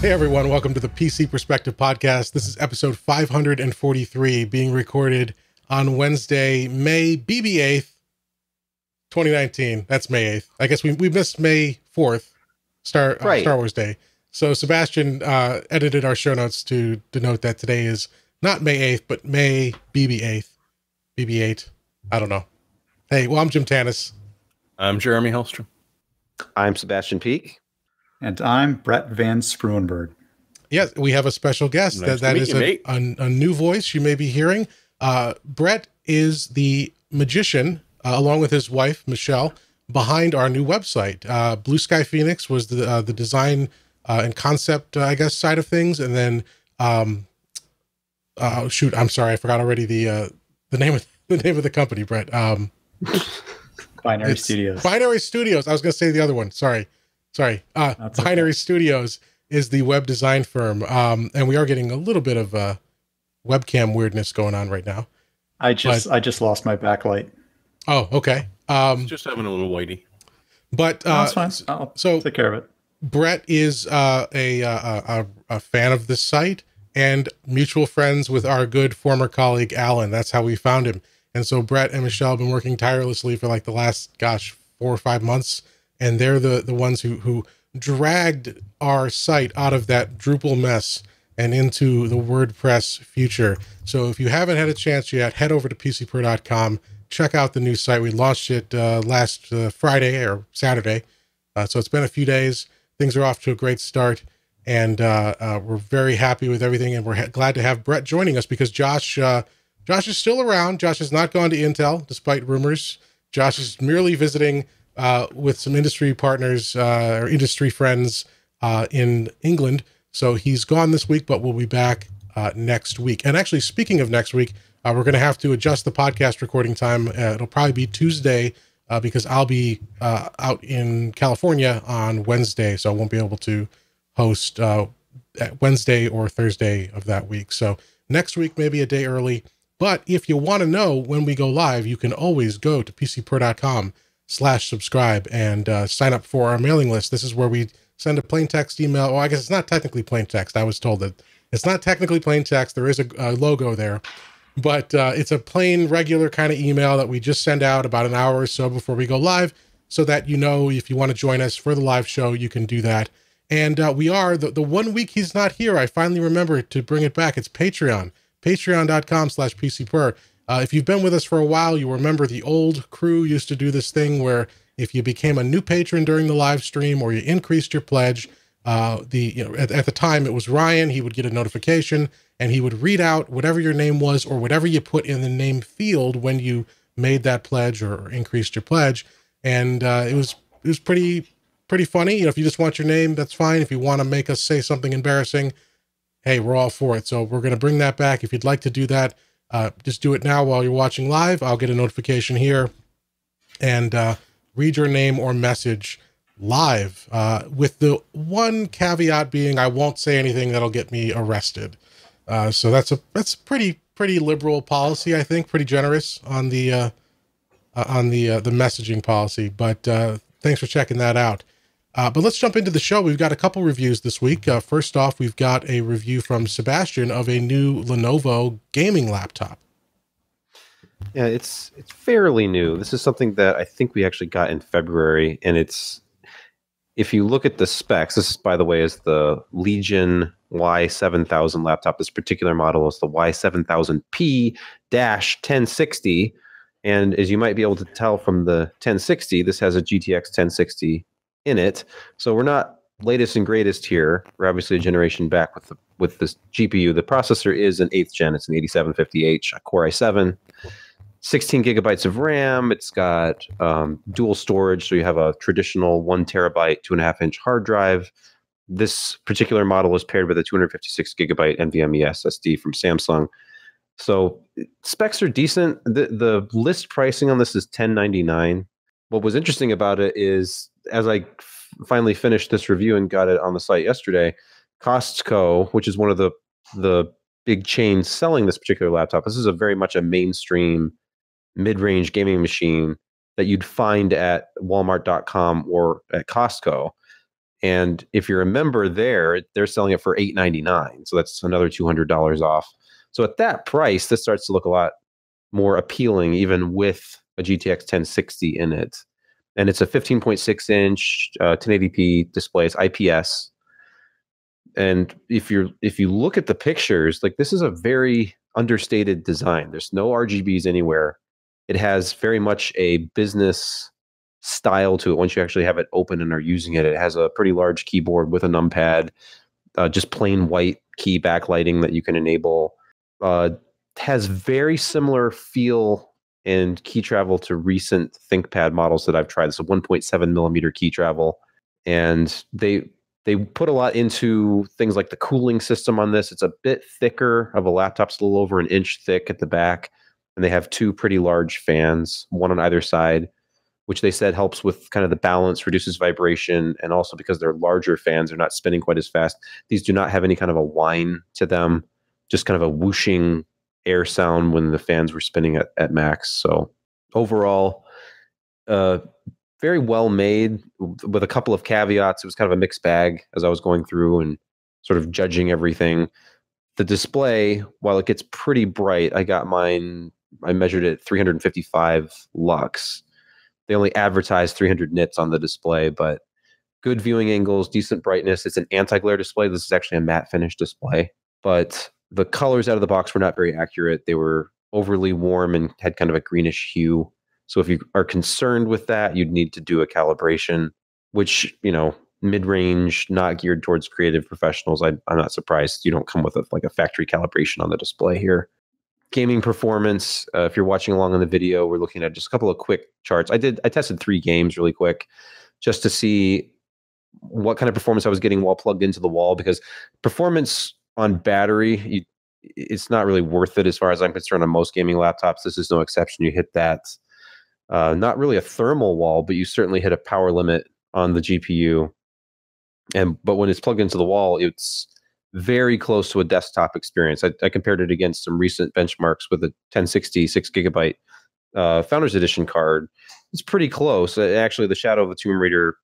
Hey everyone, welcome to the PC Perspective Podcast. This is episode 543 being recorded on Wednesday, May BB-8th, 2019. That's May 8th. I guess we missed May 4th, Star Wars Day. So Sebastian edited our show notes to denote that today is not May 8th, but May BB-8th. BB-8. I don't know. Hey, well, I'm Jim Tanis. I'm Jeremy Hellstrom. I'm Sebastian Peak. And I'm Brett Van Spruenberg. Yes, we have a special guest. Nice that is to meet a new voice you may be hearing. Brett is the magician, along with his wife, Michelle, behind our new website. Blue Sky Phoenix was the design and concept, I guess, side of things. And then, shoot, I'm sorry, I forgot already the name of the company, Brett. Binary Studios. Binary Studios. I was going to say the other one. Sorry. Binary Studios is the web design firm. And we are getting a little bit of webcam weirdness going on right now. I just lost my backlight. Oh, okay. Just having a little whitey. But that's fine. I'll take care of it. Brett is a fan of this site and mutual friends with our good former colleague Alan. That's how we found him. And so Brett and Michelle have been working tirelessly for like the last 4 or 5 months. And they're the ones who dragged our site out of that Drupal mess and into the WordPress future. So if you haven't had a chance yet, head over to pcper.com, check out the new site. We launched it last Friday or Saturday. So it's been a few days. Things are off to a great start. And we're very happy with everything. And we're glad to have Brett joining us because Josh is still around. Josh has not gone to Intel, despite rumors. Josh is merely visiting with some industry partners or industry friends in England. So he's gone this week, but we'll be back next week. And actually, speaking of next week, we're going to have to adjust the podcast recording time. It'll probably be Tuesday because I'll be out in California on Wednesday. So I won't be able to host Wednesday or Thursday of that week. So next week, maybe a day early. But if you want to know when we go live, you can always go to pcper.com/subscribe and sign up for our mailing list. This is where we send a plain text email. Well, I guess it's not technically plain text. I was told that it's not technically plain text. There is a logo there, but it's a plain, regular kind of email that we just send out about an hour or so before we go live so that, you know, if you want to join us for the live show, you can do that. And we are, the 1 week he's not here, I finally remembered to bring it back. It's Patreon. Patreon.com/PCPer. If you've been with us for a while, you remember the old crew used to do this thing where if you became a new patron during the live stream or you increased your pledge, at the time it was Ryan, he would get a notification and he would read out whatever your name was or whatever you put in the name field when you made that pledge or increased your pledge. And it was pretty funny. You know, if you just want your name, that's fine. If you want to make us say something embarrassing, hey, we're all for it. So we're going to bring that back. If you'd like to do that, just do it now while you're watching live. I'll get a notification here and read your name or message live with the one caveat being I won't say anything that'll get me arrested. So that's pretty liberal policy, I think, pretty generous on the messaging policy. But thanks for checking that out. But let's jump into the show. We've got a couple reviews this week. First off, we've got a review from Sebastian of a new Lenovo gaming laptop. Yeah, it's fairly new. This is something that I think we actually got in February, and if you look at the specs, this, by the way, is the Legion Y7000 laptop. This particular model is the Y7000P-1060, and as you might be able to tell from the 1060, this has a GTX 1060 in it. So we're not latest and greatest here. We're obviously a generation back with this GPU. The processor is an 8th gen. It's an 8750H, a Core i7, 16 gigabytes of RAM. It's got dual storage. So you have a traditional 1 terabyte, 2.5-inch hard drive. This particular model is paired with a 256 gigabyte NVMe SSD from Samsung. So specs are decent. The list pricing on this is $1099. What was interesting about it is, as I finally finished this review and got it on the site yesterday, Costco, which is one of the big chains selling this particular laptop, this is very much a mainstream mid-range gaming machine that you'd find at Walmart.com or at Costco. And if you're a member there, they're selling it for $899. So that's another $200 off. So at that price, this starts to look a lot more appealing, even with a GTX 1060 in it. And it's a 15.6 inch 1080p display. It's IPS. And if you look at the pictures, like, this is a very understated design. There's no RGBs anywhere. It has very much a business style to it. Once you actually have it open and are using it, it has a pretty large keyboard with a numpad, just plain white key backlighting that you can enable. Has very similar feel and key travel to recent ThinkPad models that I've tried. It's a 1.7 millimeter key travel, and they put a lot into things like the cooling system on this. It's a bit thicker of a laptop. It's a little over an inch thick at the back, and they have two pretty large fans, one on either side, which they said helps with kind of the balance, reduces vibration, and also because they're larger fans, they're not spinning quite as fast. These do not have any kind of a whine to them, just kind of a whooshing air sound when the fans were spinning at max. So overall, very well made, with a couple of caveats. It was kind of a mixed bag as I was going through and sort of judging everything. The display, while it gets pretty bright, I measured it at 355 lux. They only advertised 300 nits on the display, but good viewing angles, decent brightness. It's an anti-glare display. This is actually a matte finish display, but the colors out of the box were not very accurate. They were overly warm and had kind of a greenish hue. So if you are concerned with that, you'd need to do a calibration, which, mid-range, not geared towards creative professionals. I'm not surprised you don't come with a factory calibration on the display here. Gaming performance, if you're watching along on the video, we're looking at just a couple of quick charts. I tested 3 games really quick just to see what kind of performance I was getting while plugged into the wall, because performance on battery, it's not really worth it as far as I'm concerned on most gaming laptops. This is no exception. You hit that, not really a thermal wall, but you certainly hit a power limit on the GPU. But when it's plugged into the wall, it's very close to a desktop experience. I compared it against some recent benchmarks with a 1060 6GB Founders Edition card. It's pretty close. Actually, the Shadow of the Tomb Raider,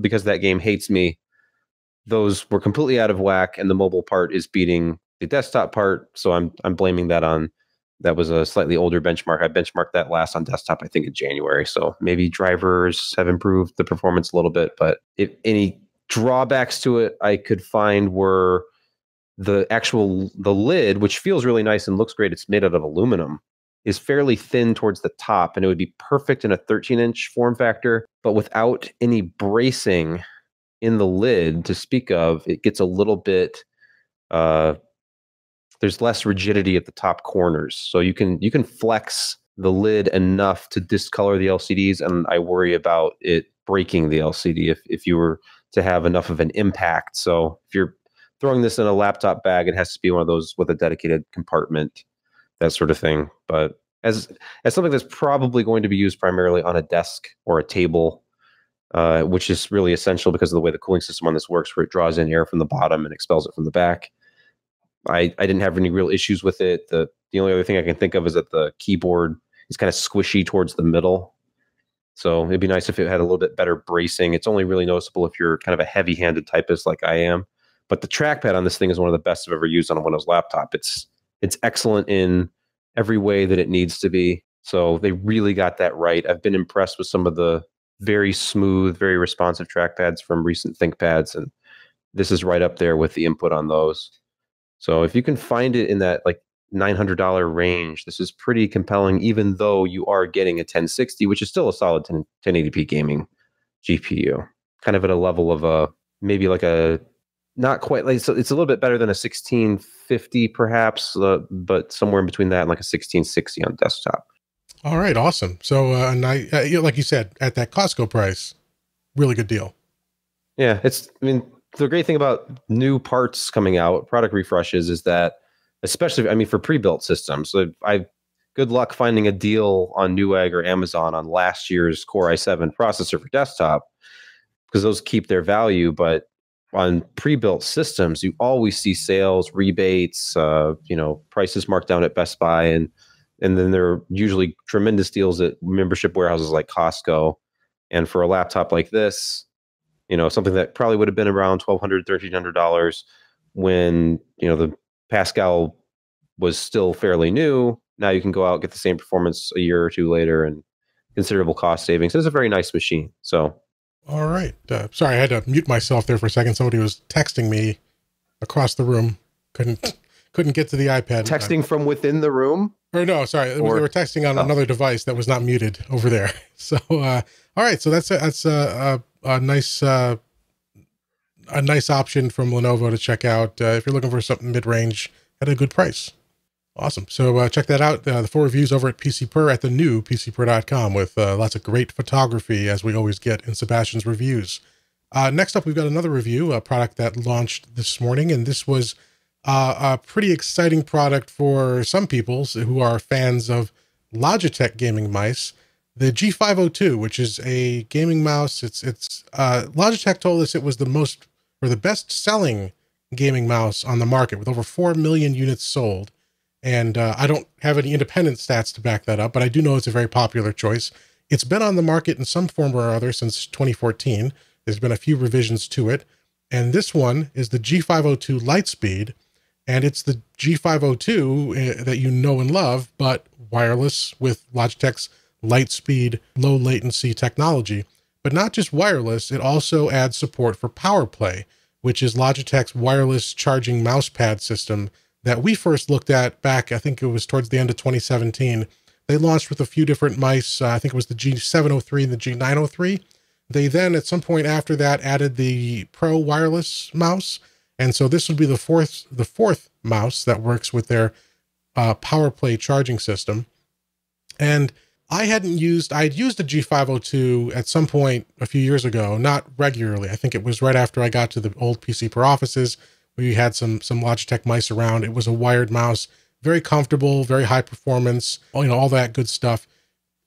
because that game hates me, those were completely out of whack, and the mobile part is beating the desktop part. So I'm blaming that on, that was a slightly older benchmark. I benchmarked that last on desktop, I think, in January. So maybe drivers have improved the performance a little bit, but if any drawbacks to it I could find were the lid, which feels really nice and looks great. It's made out of aluminum, is fairly thin towards the top, and it would be perfect in a 13-inch form factor, but without any bracing in the lid to speak of, it gets a little bit, there's less rigidity at the top corners. So you can flex the lid enough to discolor the LCDs, and I worry about it breaking the LCD if you were to have enough of an impact. So if you're throwing this in a laptop bag, it has to be one of those with a dedicated compartment, that sort of thing. But as something that's probably going to be used primarily on a desk or a table, which is really essential because of the way the cooling system on this works, where it draws in air from the bottom and expels it from the back. I didn't have any real issues with it. The only other thing I can think of is that the keyboard is kind of squishy towards the middle. So it'd be nice if it had a little bit better bracing. It's only really noticeable if you're kind of a heavy-handed typist like I am. But the trackpad on this thing is one of the best I've ever used on a Windows laptop. It's excellent in every way that it needs to be. So they really got that right. I've been impressed with some of the very smooth, very responsive trackpads from recent ThinkPads, and this is right up there with the input on those. So if you can find it in that like $900 range, this is pretty compelling, even though you are getting a 1060, which is still a solid 1080p gaming GPU, kind of at a level of maybe like a, not quite like, so it's a little bit better than a 1650 perhaps, but somewhere in between that and like a 1660 on desktop. All right, awesome. So like you said, at that Costco price, really good deal. Yeah, the great thing about new parts coming out, product refreshes, is that, especially, for pre-built systems, so good luck finding a deal on Newegg or Amazon on last year's Core i7 processor for desktop, because those keep their value. But on pre-built systems, you always see sales, rebates, prices marked down at Best Buy, and then there are usually tremendous deals at membership warehouses like Costco. And for a laptop like this, something that probably would have been around $1,200, $1,300 when, the Pascal was still fairly new. Now you can go out, get the same performance a year or two later and considerable cost savings. It's a very nice machine. So, all right. Sorry, I had to mute myself there for a second. Somebody was texting me across the room. Couldn't get to the iPad. Texting from within the room? Or no, sorry. They were texting on another device that was not muted over there. So, all right. So that's a nice option from Lenovo to check out if you're looking for something mid-range at a good price. Awesome. So check that out. The full reviews over at PCPer at the new PCPer.com with lots of great photography, as we always get in Sebastian's reviews. Next up, we've got another review, a product that launched this morning, and this was a pretty exciting product for some people who are fans of Logitech gaming mice. The G502, which is a gaming mouse. Logitech told us it was the best-selling gaming mouse on the market with over 4 million units sold. And I don't have any independent stats to back that up, but I do know it's a very popular choice. It's been on the market in some form or other since 2014. There's been a few revisions to it. And this one is the G502 Lightspeed. And it's the G502 that you know and love, but wireless with Logitech's Lightspeed low latency technology. But not just wireless, it also adds support for PowerPlay, which is Logitech's wireless charging mouse pad system that we first looked at back, I think it was towards the end of 2017. They launched with a few different mice. I think it was the G703 and the G903. They then, at some point after that, added the Pro wireless mouse. And so this would be the fourth mouse that works with their PowerPlay charging system. And I'd used a G502 at some point a few years ago, not regularly. I think it was right after I got to the old PCPer offices. We had some Logitech mice around. It was a wired mouse, very comfortable, very high performance, all that good stuff.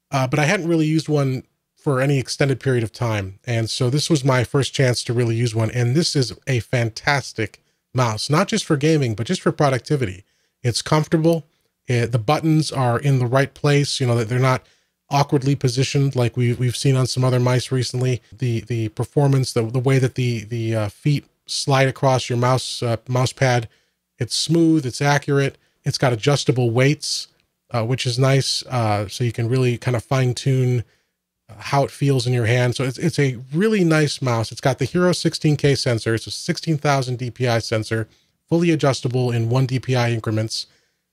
But I hadn't really used one for any extended period of time. And so this was my first chance to really use one. And this is a fantastic mouse, not just for gaming, but just for productivity. It's comfortable. The buttons are in the right place, that they're not awkwardly positioned like we've seen on some other mice recently. The performance, the way that the feet slide across your mouse pad, it's smooth, it's accurate, it's got adjustable weights, which is nice, so you can really kind of fine-tune how it feels in your hand. So it's a really nice mouse. It's got the Hero 16K sensor. It's a 16,000 DPI sensor, fully adjustable in 1 DPI increments.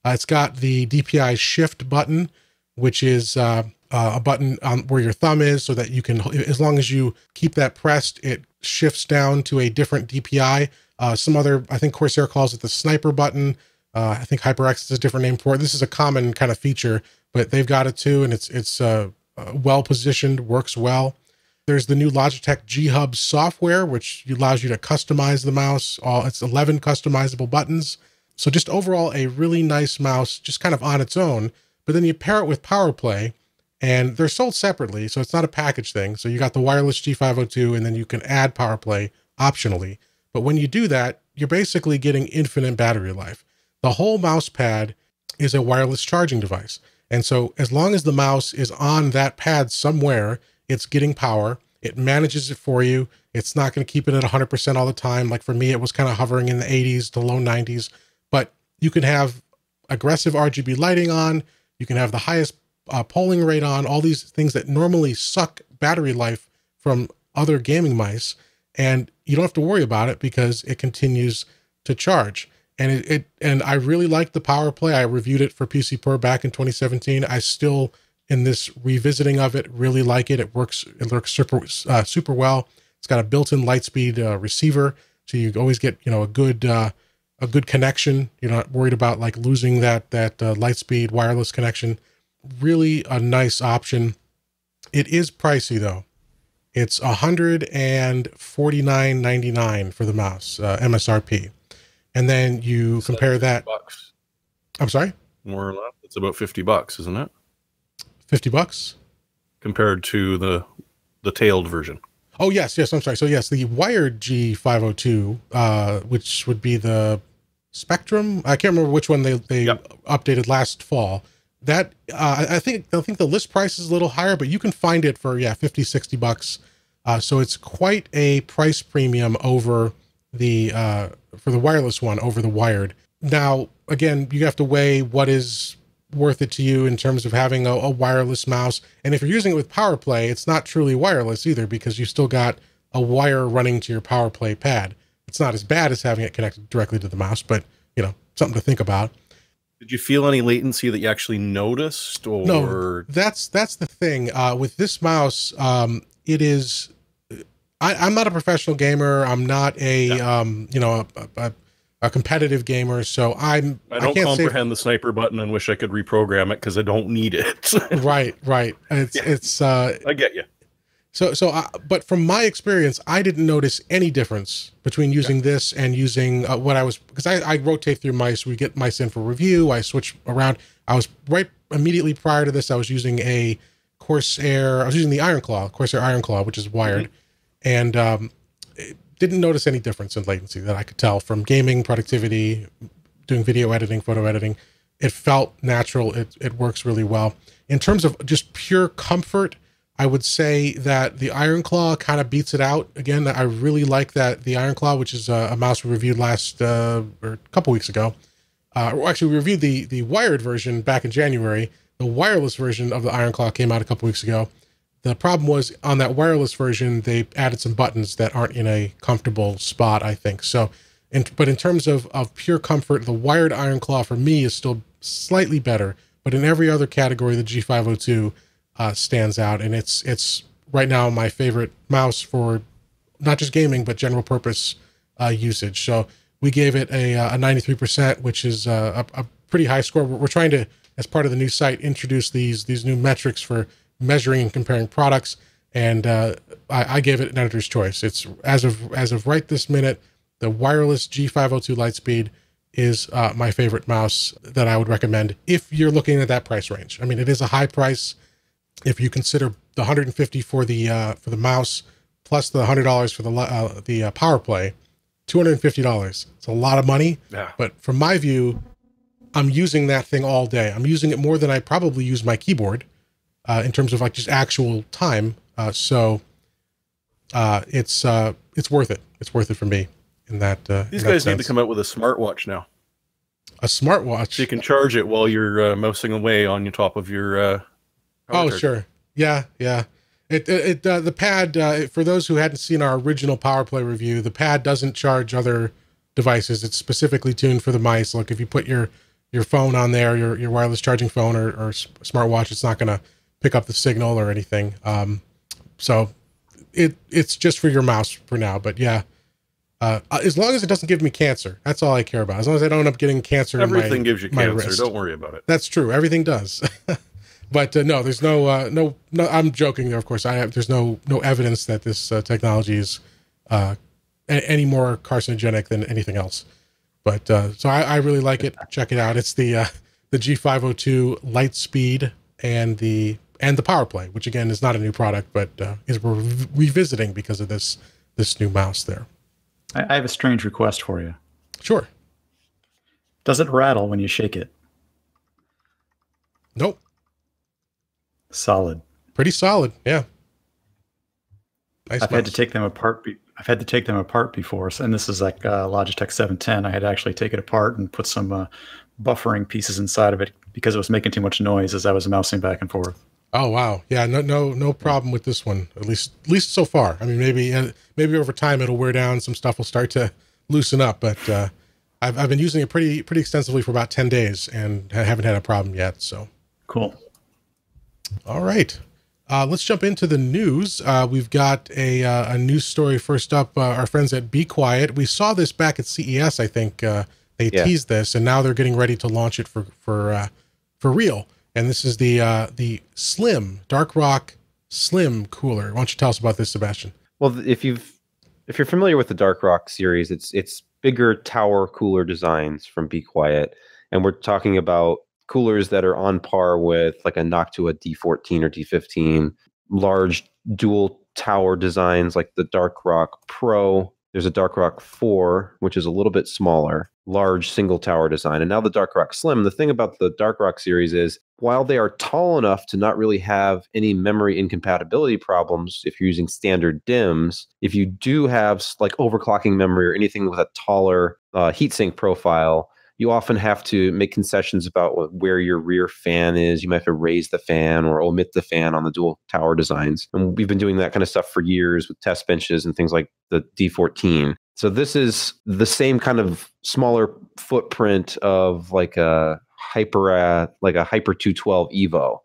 It's got the DPI shift button, which is a button on where your thumb is, so that you can, as long as you keep that pressed, it shifts down to a different DPI. Some other, I think Corsair calls it the sniper button. I think HyperX is a different name for it. This is a common kind of feature, but they've got it too, and it's well positioned, works well. There's the new Logitech G Hub software, which allows you to customize the mouse. It's 11 customizable buttons. So just overall, a really nice mouse, just kind of on its own. But then you pair it with PowerPlay, and they're sold separately, so it's not a package thing. So you got the wireless G502, and then you can add PowerPlay optionally. But when you do that, you're basically getting infinite battery life. The whole mouse pad is a wireless charging device. And so as long as the mouse is on that pad somewhere, it's getting power. It manages it for you. It's not going to keep it at 100% all the time. Like for me, it was kind of hovering in the 80s to low 90s. But you can have aggressive RGB lighting on. You can have the highest polling rate on, all these things that normally suck battery life from other gaming mice. And you don't have to worry about it because it continues to charge. And and I really like the PowerPlay. I reviewed it for PCPer back in 2017. I still, in this revisiting of it, really like it. It works super well. It's got a built-in Lightspeed receiver, so you always get a good connection. You're not worried about like losing that Lightspeed wireless connection. Really a nice option. It is pricey though. It's $149.99 for the mouse, MSRP. And then you compare that. Bucks. I'm sorry? More or less. It's about $50, isn't it? $50? Compared to the tailed version. Oh, yes. I'm sorry. So yes, the wired G502, which would be the Spectrum. I can't remember which one they updated last fall. That I think the list price is a little higher, but you can find it for $50, $60 So it's quite a price premium over the for the wireless one over the wired. Now, again, you have to weigh what is worth it to you in terms of having a wireless mouse. And if you're using it with PowerPlay, it's not truly wireless either, because you still got a wire running to your PowerPlay pad. It's not as bad as having it connected directly to the mouse, but something to think about. Did you feel any latency that you actually noticed? Or no, that's the thing with this mouse. It is. I'm not a professional gamer. I'm not a a competitive gamer, so I don't comprehend the sniper button and wish I could reprogram it because I don't need it. Right. It's I get you. But from my experience, I didn't notice any difference between using this and using because I rotate through mice. We get mice in for review. I switch around. I was right immediately prior to this. I was using a Corsair. I was using the Corsair Iron Claw, which is wired, and didn't notice any difference in latency that I could tell from gaming, productivity, doing video editing, photo editing. It felt natural. It works really well. In terms of just pure comfort, I would say that the Iron Claw kind of beats it out. Again, I really like that the Iron Claw, which is a mouse we reviewed last or a couple weeks ago. Actually, we reviewed the wired version back in January. The wireless version of the Iron Claw came out a couple weeks ago. The problem was on that wireless version, they added some buttons that aren't in a comfortable spot, I think. So, but in terms of pure comfort, the wired Iron Claw for me is still slightly better. But in every other category, the G502 stands out, and it's right now my favorite mouse for not just gaming but general purpose usage. So we gave it a 93%, which is a pretty high score. We're trying to, as part of the new site, introduce these new metrics for measuring and comparing products, and I gave it an editor's choice. It's as of right this minute, the wireless G502 Lightspeed is my favorite mouse that I would recommend if you're looking at that price range. I mean, it is a high price. If you consider the $150 for the mouse plus the $100 for the PowerPlay, $250. It's a lot of money. Yeah. But from my view, I'm using that thing all day. I'm using it more than I probably use my keyboard in terms of like just actual time. So it's worth it. It's worth it for me in that. These guys need to come out with a smartwatch now. A smartwatch. So you can charge it while you're mousing away on the top of your. Oh, sure. Yeah. The pad, for those who hadn't seen our original PowerPlay review, the pad doesn't charge other devices. It's specifically tuned for the mice. Like if you put your phone on there, your wireless charging phone or smartwatch, it's not going to pick up the signal or anything. So it's just for your mouse for now. But yeah, as long as it doesn't give me cancer, that's all I care about. As long as I don't end up getting cancer. Everything gives you cancer. Wrist. Don't worry about it. That's true. Everything does. But no, there's no. I'm joking there. Of course, there's no evidence that this technology is any more carcinogenic than anything else. But so I really like it. Check it out. It's the G502 Lightspeed and the PowerPlay, which again is not a new product, but we're revisiting because of this new mouse there. I have a strange request for you. Sure. Does it rattle when you shake it? Nope. Solid. Pretty solid, yeah. Nice I've had to take them apart. I've had to take them apart before, and this is like Logitech 710. I had to actually take it apart and put some buffering pieces inside of it because it was making too much noise as I was mousing back and forth. Oh wow, yeah, no problem with this one. At least so far. I mean, maybe over time it'll wear down. Some stuff will start to loosen up, but I've been using it pretty extensively for about 10 days and I haven't had a problem yet. So cool. All right. Let's jump into the news. We've got a news story first up. Our friends at Be Quiet. We saw this back at CES. I think they teased this, and now they're getting ready to launch it for real. And this is the Slim Dark Rock Slim cooler. Why don't you tell us about this, Sebastian? Well, if you're familiar with the Dark Rock series, it's bigger tower cooler designs from Be Quiet, and we're talking about coolers that are on par with like a Noctua D14 or D15, large dual tower designs like the Dark Rock Pro. There's a Dark-Rock 4, which is a little bit smaller, large single tower design. And now the Dark-Rock Slim. The thing about the Dark-Rock series is, while they are tall enough to not really have any memory incompatibility problems if you're using standard DIMMs, if you do have like overclocking memory or anything with a taller heatsink profile, you often have to make concessions about where your rear fan is. You might have to raise the fan or omit the fan on the dual tower designs. And we've been doing that kind of stuff for years with test benches and things like the D14. So this is the same kind of smaller footprint of like a Hyper 212 Evo,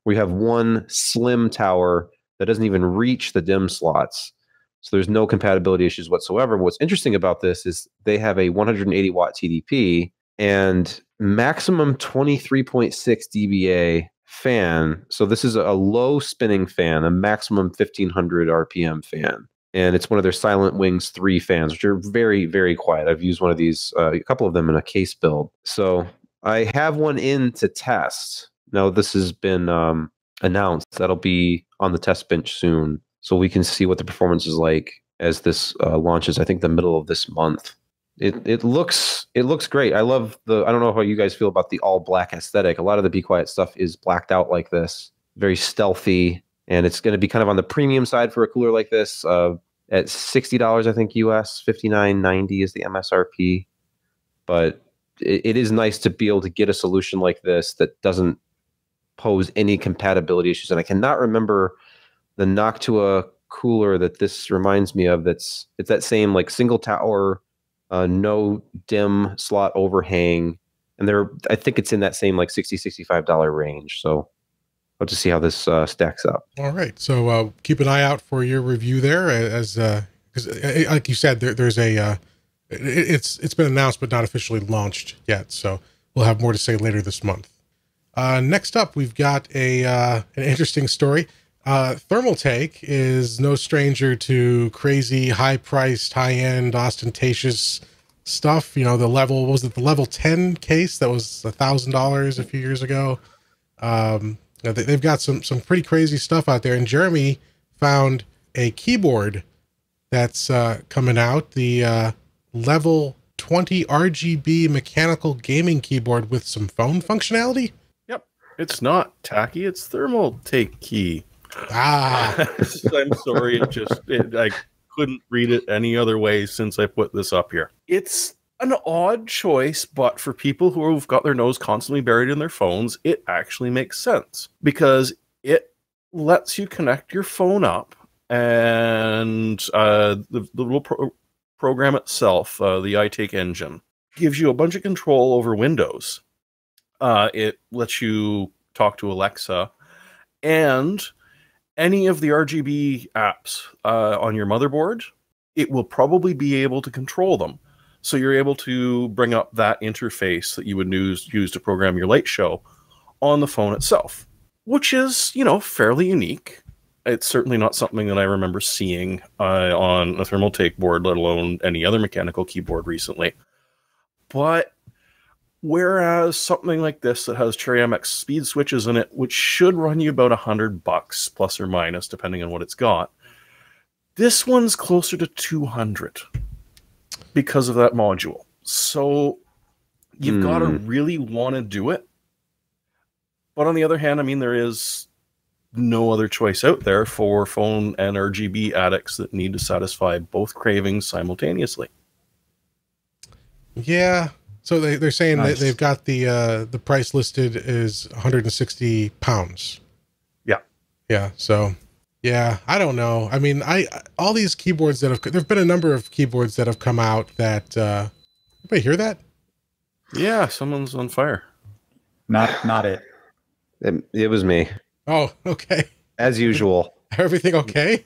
where you have one slim tower that doesn't even reach the DIMM slots. So there's no compatibility issues whatsoever. What's interesting about this is they have a 180 watt TDP and maximum 23.6 dBA fan. So this is a low spinning fan, a maximum 1500 RPM fan. And it's one of their Silent Wings 3 fans, which are very, very quiet. I've used one of these, a couple of them in a case build. So I have one in to test. Now this has been announced. That'll be on the test bench soon. So we can see what the performance is like as this launches, I think the middle of this month. It looks great. I love I don't know how you guys feel about the all black aesthetic. A lot of the Be Quiet stuff is blacked out like this, very stealthy, and it's going to be kind of on the premium side for a cooler like this. At $60, I think US, $59.90 is the MSRP. But it is nice to be able to get a solution like this that doesn't pose any compatibility issues. And I cannot remember the Noctua cooler that this reminds me of. It's that same like single tower, no DIMM slot overhang, and I think it's in that same like $60-$65 range. So I'll just see how this stacks up. All right, so keep an eye out for your review there, as because like you said, there's a it's been announced but not officially launched yet. So we'll have more to say later this month. Next up, we've got an interesting story. Thermaltake is no stranger to crazy, high-priced, high-end, ostentatious stuff. You know, the level 10 case that was $1,000 a few years ago. They've got some pretty crazy stuff out there. And Jeremy found a keyboard that's coming out, the level 20 RGB mechanical gaming keyboard with some phone functionality. Yep, it's not tacky; it's Thermaltake key. Ah, I'm sorry. I couldn't read it any other way since I put this up here. It's an odd choice, but for people who've got their nose constantly buried in their phones, it actually makes sense because it lets you connect your phone up, and the little program itself, the iTake engine, gives you a bunch of control over Windows. It lets you talk to Alexa, and any of the RGB apps on your motherboard, it will probably be able to control them. So you're able to bring up that interface that you would use to program your light show on the phone itself, which is, you know, fairly unique. It's certainly not something that I remember seeing on a Thermaltake board, let alone any other mechanical keyboard recently. But whereas something like this that has Cherry MX speed switches in it, which should run you about $100 plus or minus, depending on what it's got, this one's closer to 200 because of that module. So you've got to really want to do it. But on the other hand, I mean, there is no other choice out there for phone and RGB addicts that need to satisfy both cravings simultaneously. yeah. So they're saying Nice. that they've got the price listed is £160. Yeah. Yeah. So yeah, I don't know. I mean, all these keyboards that there've been a number of keyboards that have come out that anybody hear that? Yeah, someone's on fire. Not it. It was me, Oh, okay. as usual. Everything okay?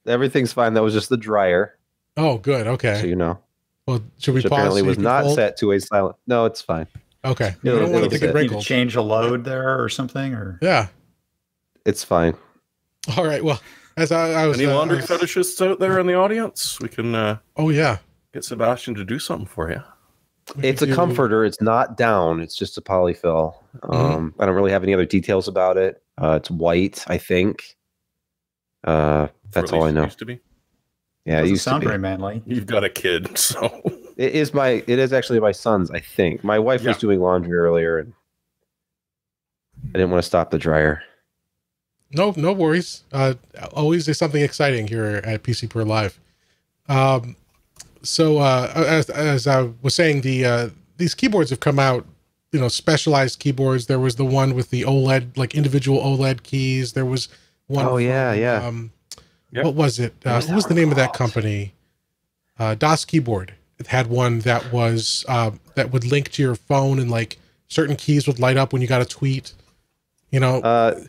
Everything's fine. That was just the dryer, Oh, good. Okay. so you know. Well, should we Which pause? apparently so you was can not fold? set to a silent. No, it's fine. Okay. We It'll- don't want it'll to get set. Need to wrinkled. change a load there or something, or Yeah. It's fine. All right. Well, as I was. Any laundry fetishists out there in the audience? We can Oh yeah. get Sebastian to do something for you. We It's a could do- comforter. It's not down. It's just a polyfill. I don't really have any other details about it. It's white, I think. Or That's at all I least it know. used to be. Yeah, it doesn't used to sound be. very manly. You've got a kid, so It is actually my son's, I think. My wife was doing laundry earlier, and I didn't want to stop the dryer. No worries. Always there's something exciting here at PC Per Live. So as I was saying, these keyboards have come out, you know, specialized keyboards. There was the one with the OLED, like individual OLED keys. There was one. Oh yeah, yeah. What was it? What was the name of that company? DOS Keyboard. It had one that was that would link to your phone, and like certain keys would light up when you got a tweet. You know,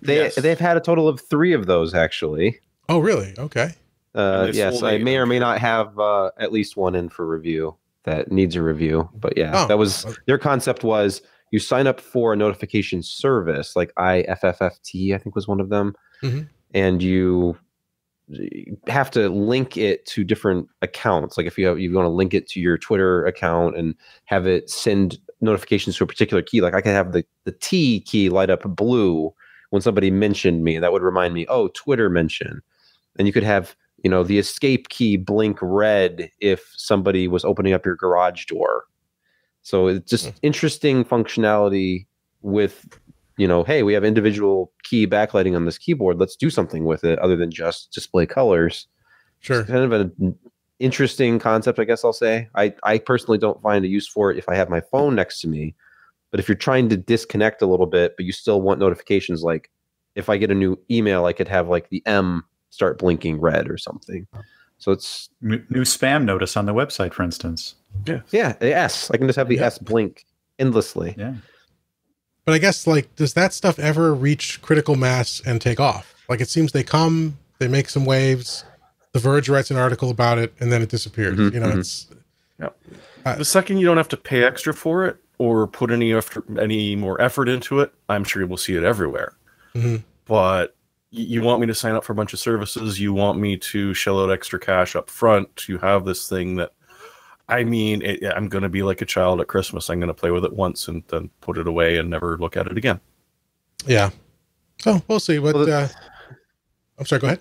they've had a total of 3 of those actually. Oh, really? Okay. Yes, I may or may not have at least one in for review that needs a review. But yeah, that was their concept. Was you sign up for a notification service like IFFT, I think was one of them, and you have to link it to different accounts. Like if you want to link it to your Twitter account and have it send notifications to a particular key, like I could have the T key light up blue when somebody mentioned me. That would remind me, oh, Twitter mention. And you could have, you know, the escape key blink red if somebody was opening up your garage door. So it's just interesting functionality with, you know, hey, we have individual key backlighting on this keyboard. Let's do something with it other than just display colors. Sure. It's kind of an interesting concept, I guess I'll say. I personally don't find a use for it if I have my phone next to me. But if you're trying to disconnect a little bit, but you still want notifications, like if I get a new email, I could have like the M start blinking red or something. So it's new spam notice on the website, for instance. Yeah, the S. I can just have the S blink endlessly. Yeah. But I guess, like, does that stuff ever reach critical mass and take off? Like, it seems they make some waves. The Verge writes an article about it, and then it disappears. You know, it's the second you don't have to pay extra for it or put any more effort into it, I'm sure we'll see it everywhere. But you want me to sign up for a bunch of services? You want me to shell out extra cash up front to have this thing that, I mean, I'm going to be like a child at Christmas. I'm going to play with it once and then put it away and never look at it again. Yeah. So we'll see. What? I'm sorry. Go ahead.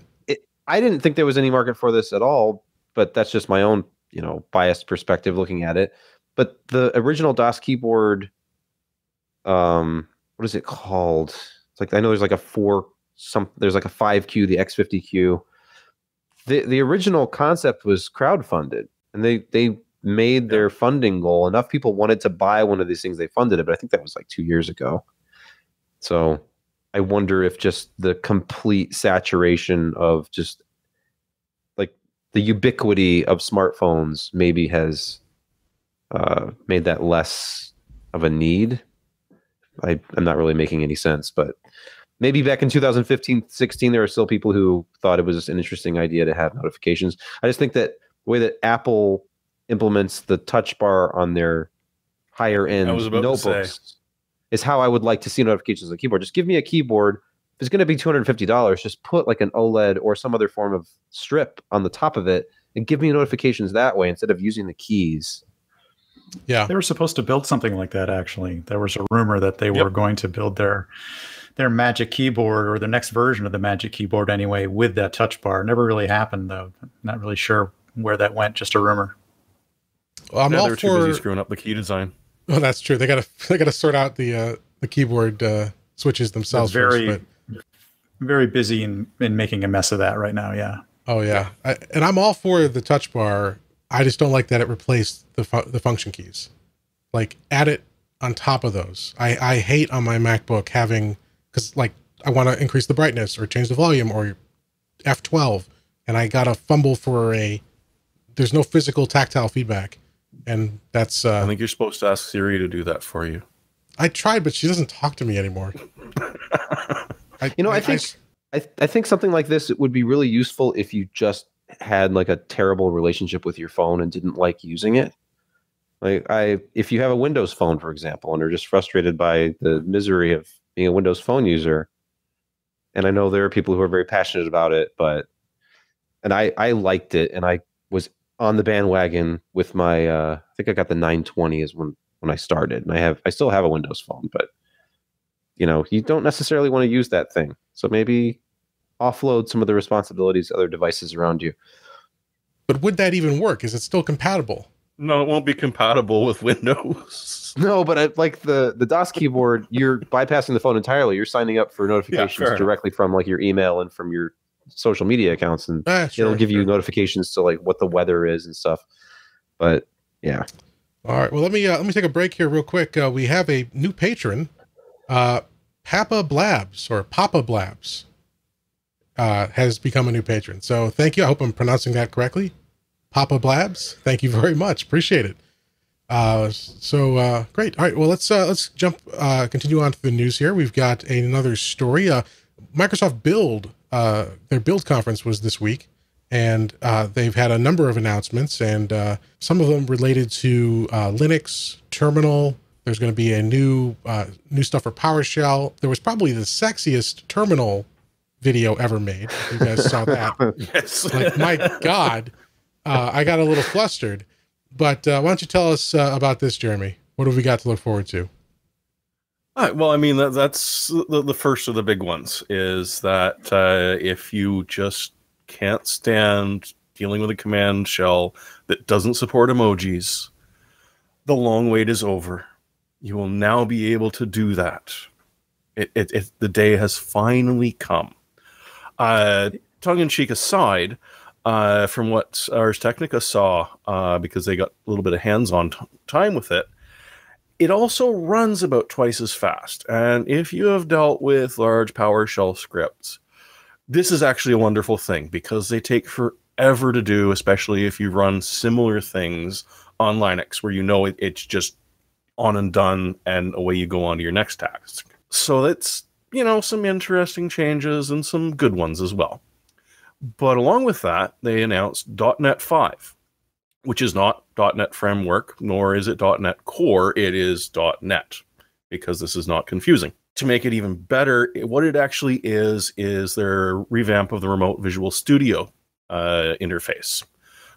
I didn't think there was any market for this at all, but that's just my own, you know, biased perspective looking at it. But the original DOS keyboard, what is it called? It's like, I know there's like there's like a 5Q, the X50Q. The original concept was crowdfunded, and they made their funding goal. Enough people wanted to buy one of these things, they funded it, but I think that was like 2 years ago. So I wonder if just the complete saturation of just like the ubiquity of smartphones maybe has made that less of a need. I'm not really making any sense, but maybe back in 2015, 16, there are still people who thought it was an interesting idea to have notifications. I just think that the way that Apple implements the touch bar on their higher end notebooks is how I would like to see notifications on the keyboard. Just give me a keyboard. If it's going to be $250, just put like an OLED or some other form of strip on the top of it and give me notifications that way instead of using the keys. Yeah. They were supposed to build something like that, actually. There was a rumor that they were going to build their Magic Keyboard, or the next version of the Magic Keyboard anyway, with that touch bar. Never really happened, though. Not really sure where that went. Just a rumor. Well, they were too busy screwing up the key design. Well, that's true. They gotta sort out the keyboard switches themselves. Very busy in making a mess of that right now. Yeah. Oh yeah, and I'm all for the touch bar. I just don't like that it replaced the function keys. Like, add it on top of those. I hate on my MacBook having, because like I want to increase the brightness or change the volume or F12, and I gotta fumble for there's no physical tactile feedback, and that's. I think you're supposed to ask Siri to do that for you. I tried, but she doesn't talk to me anymore. I think something like this would be really useful if you just had like a terrible relationship with your phone and didn't like using it. Like if you have a Windows phone, for example, and are just frustrated by the misery of being a Windows phone user, and I know there are people who are very passionate about it, and I liked it, and I was on the bandwagon with my I think I got the 920 is when I started, and I still have a Windows phone, but you know, you don't necessarily want to use that thing. So maybe offload some of the responsibilities to other devices around you. But would that even work? Is it still compatible? No, it won't be compatible with Windows. No, but like the DOS keyboard, you're bypassing the phone entirely. You're signing up for notifications directly from like your email and from your social media accounts, and it'll give you notifications to like what the weather is and stuff. But yeah. All right. Well, let me take a break here real quick. We have a new patron, Papa Blabs has become a new patron. So thank you. I hope I'm pronouncing that correctly. Papa Blabs. Thank you very much. Appreciate it. Great. All right. Well, let's jump, continue on to the news here. We've got another story. Microsoft Build, their Build conference was this week, and they've had a number of announcements, and some of them related to Linux, terminal. There's going to be a new stuff for PowerShell. There was probably the sexiest terminal video ever made. You guys saw that. Yes. Like, my God, I got a little flustered. But why don't you tell us about this, Jeremy? What have we got to look forward to? All right, well, I mean, that's the first of the big ones, is that if you just can't stand dealing with a command shell that doesn't support emojis, the long wait is over. You will now be able to do that. The day has finally come. Tongue-in-cheek aside, from what Ars Technica saw, because they got a little bit of hands-on time with it, it also runs about twice as fast. And if you have dealt with large PowerShell scripts, this is actually a wonderful thing, because they take forever to do, especially if you run similar things on Linux, where you know it's just on and done, and away you go on to your next task. So that's, you know, some interesting changes and some good ones as well. But along with that, they announced .NET 5, which is not .NET Framework, nor is it .NET Core. It is .NET, because this is not confusing. To make it even better, what it actually is their revamp of the Remote Visual Studio interface.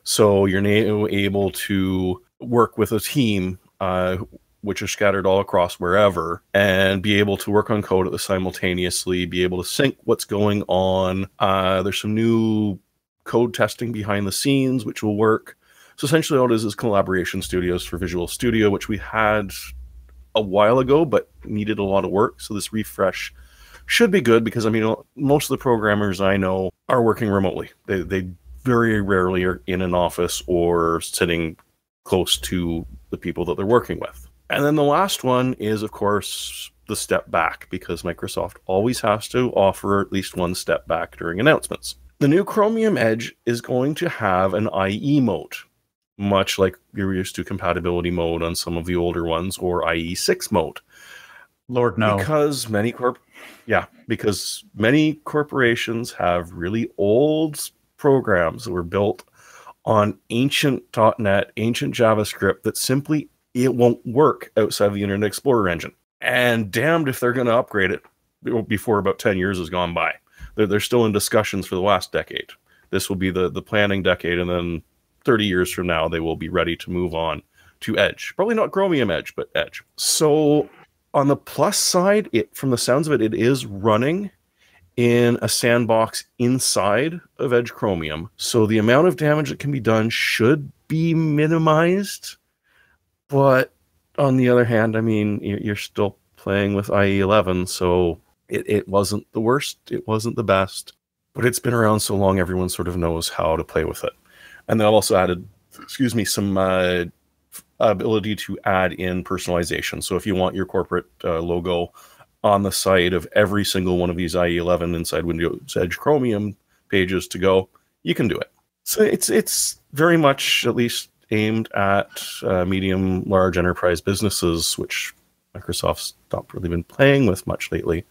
So you're now able to work with a team, which are scattered all across wherever, and be able to work on code at the simultaneously, be able to sync what's going on. There's some new code testing behind the scenes, which will work. So essentially all it is collaboration studios for Visual Studio, which we had a while ago, but needed a lot of work. So this refresh should be good, because I mean, most of the programmers I know are working remotely. They very rarely are in an office or sitting close to the people that they're working with. And then the last one is, of course, the step back, because Microsoft always has to offer at least one step back during announcements. The new Chromium Edge is going to have an IE mode, much like you're used to compatibility mode on some of the older ones, or IE6 mode. Lord, no. Because many corporations have really old programs that were built on ancient .NET, ancient JavaScript, that simply it won't work outside of the Internet Explorer engine. And damned if they're going to upgrade it before about 10 years has gone by. They're still in discussions for the last decade. This will be the planning decade, and then 30 years from now, they will be ready to move on to Edge. Probably not Chromium Edge, but Edge. So on the plus side, from the sounds of it, it is running in a sandbox inside of Edge Chromium. So the amount of damage that can be done should be minimized. But on the other hand, I mean, you're still playing with IE11, so it wasn't the worst, it wasn't the best, but it's been around so long, everyone sort of knows how to play with it. And they've also added, some ability to add in personalization. So if you want your corporate logo on the side of every single one of these IE11 inside Windows Edge Chromium pages to go, you can do it. So it's very much, at least, aimed at medium, large enterprise businesses, which Microsoft's not really been playing with much lately.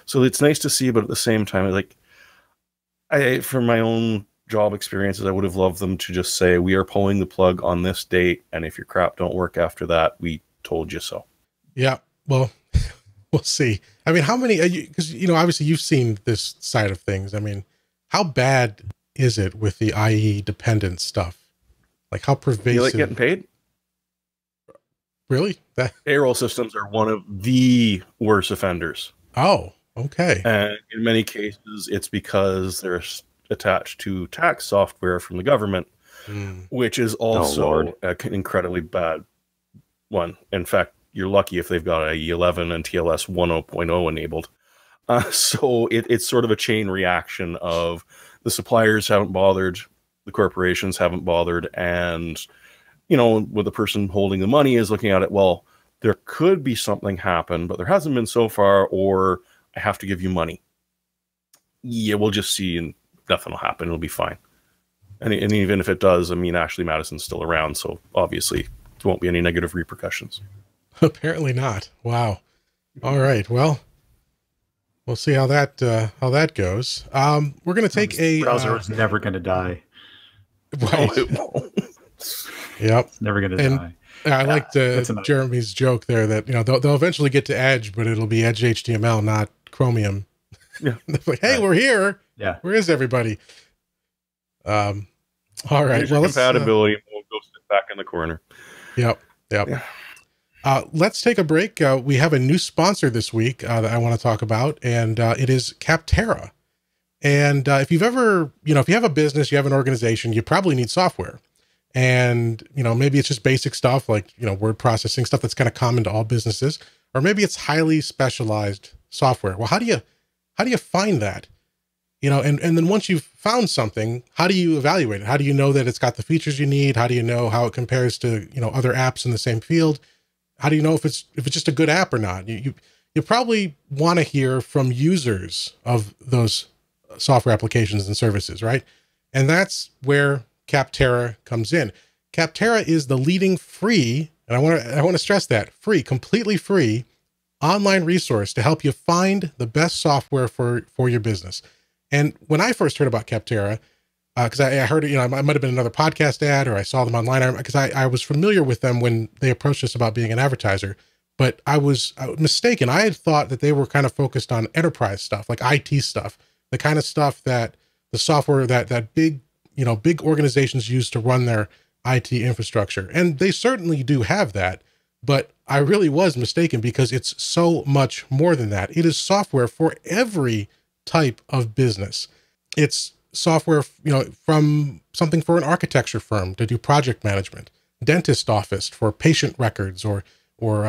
So it's nice to see, but at the same time, from my own job experiences, I would have loved them to just say, we are pulling the plug on this date, and if your crap don't work after that, we told you so. Yeah, well, we'll see. I mean, how many, because, obviously you've seen this side of things. I mean, how bad is it with the IE dependent stuff? Like, how pervasive? You like getting paid? Really? Payroll systems are one of the worst offenders. Oh, okay. And in many cases, it's because they're attached to tax software from the government, which is also an incredibly bad one. In fact, you're lucky if they've got a E11 and TLS 10.0 enabled. So it's sort of a chain reaction of the suppliers haven't bothered, the corporations haven't bothered, and, you know, with the person holding the money is looking at it, well, there could be something happen, but there hasn't been so far, or I have to give you money. Yeah, we'll just see, and nothing will happen. It'll be fine. And even if it does, I mean, Ashley Madison's still around, so obviously there won't be any negative repercussions. Apparently not. Wow. All right. Well, we'll see how that goes. We're going to take a browser is never going to die. Right. No, it won't. Yep. It's never going to die. I liked Jeremy's joke there that, you know, they'll eventually get to Edge, but it'll be Edge HTML, not Chromium. Yeah. Like, hey, we're here. Yeah. Where is everybody? All right. Well, compatibility. We'll go sit back in the corner. Yep. Yeah. Let's take a break. We have a new sponsor this week that I want to talk about, and it is Capterra. And if you've ever, you know, if you have a business, you have an organization, you probably need software. And, you know, maybe it's just basic stuff like, you know, word processing, stuff that's kind of common to all businesses, or maybe it's highly specialized software. Well, how do you find that? You know, and then once you've found something, how do you evaluate it? How do you know that it's got the features you need? How do you know how it compares to, you know, other apps in the same field? How do you know if it's just a good app or not? You probably want to hear from users of those software applications and services, right? And that's where Capterra comes in. Capterra is the leading free, and I want to stress that, free, completely free online resource to help you find the best software for your business. And when I first heard about Capterra, because I heard it, you know, it might have been another podcast ad, or I saw them online, because I was familiar with them when they approached us about being an advertiser, but I was mistaken. I had thought that they were kind of focused on enterprise stuff, like IT stuff, the kind of stuff that the software that big, you know, big organizations use to run their IT infrastructure. And they certainly do have that, but I really was mistaken because it's so much more than that. It is software for every type of business. It's software, you know, from something for an architecture firm to do project management, dentist office for patient records or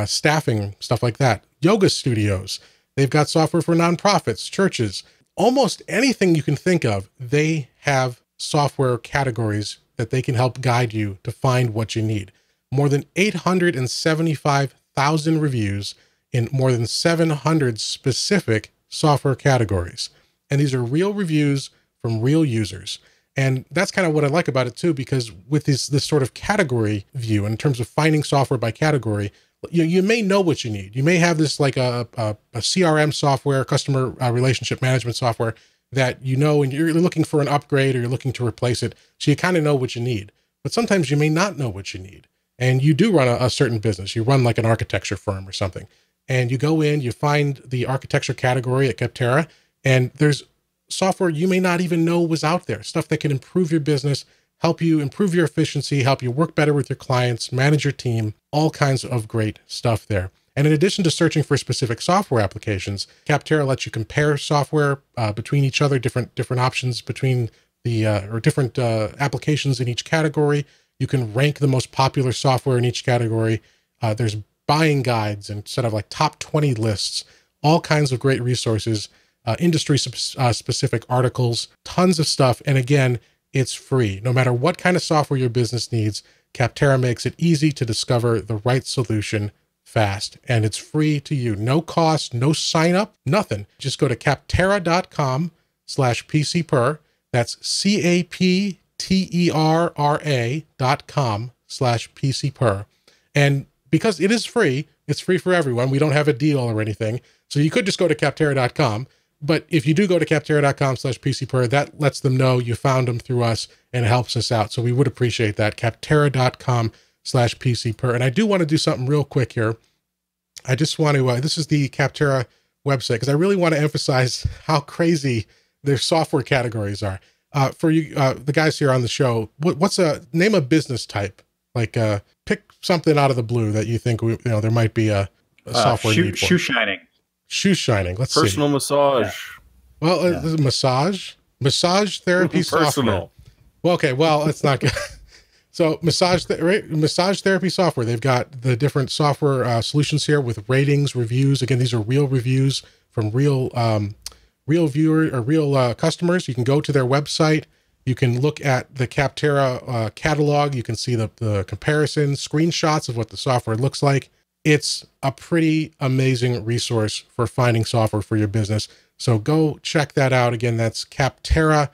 staffing, stuff like that. Yoga studios. They've got software for nonprofits, churches, almost anything you can think of. They have software categories that they can help guide you to find what you need. More than 875,000 reviews in more than 700 specific software categories. And these are real reviews from real users. And that's kind of what I like about it too, because with this sort of category view, in terms of finding software by category, you may know what you need. You may have this like a CRM software, customer relationship management software that you know, and you're looking for an upgrade or you're looking to replace it. So you kind of know what you need. But sometimes you may not know what you need. And you do run a certain business. You run like an architecture firm or something. And you go in, you find the architecture category at Capterra, and there's software you may not even know was out there, stuff that can improve your business, help you improve your efficiency, help you work better with your clients, manage your team, all kinds of great stuff there. And in addition to searching for specific software applications, Capterra lets you compare software between each other, different options between the, or different applications in each category. You can rank the most popular software in each category. There's buying guides and sort of like top 20 lists, all kinds of great resources, industry specific articles, tons of stuff. And again, it's free. No matter what kind of software your business needs, Capterra makes it easy to discover the right solution fast. And it's free to you. No cost, no sign up, nothing. Just go to capterra.com/PCPer. That's CAPTERRA.com/PCPer. And because it is free, it's free for everyone. We don't have a deal or anything. So you could just go to capterra.com. But if you do go to capterra.com/PCPer, that lets them know you found them through us and it helps us out. So we would appreciate that. capterra.com/PCPer. And I do want to do something real quick here. I just want to, this is the Capterra website, because I really want to emphasize how crazy their software categories are. For you, the guys here on the show, what's name a business type? Like pick something out of the blue that you think there might be a software need for. Shoe shining. Shoe shining. Let's Personal see. massage. Yeah. Well, massage therapy software. Personal. Well, okay. Well, it's not good. So massage therapy software. They've got the different software solutions here with ratings, reviews. Again, these are real reviews from real customers. You can go to their website. You can look at the Capterra catalog. You can see the comparisons, screenshots of what the software looks like. It's a pretty amazing resource for finding software for your business. So go check that out. Again, that's capterra.com/PCPer,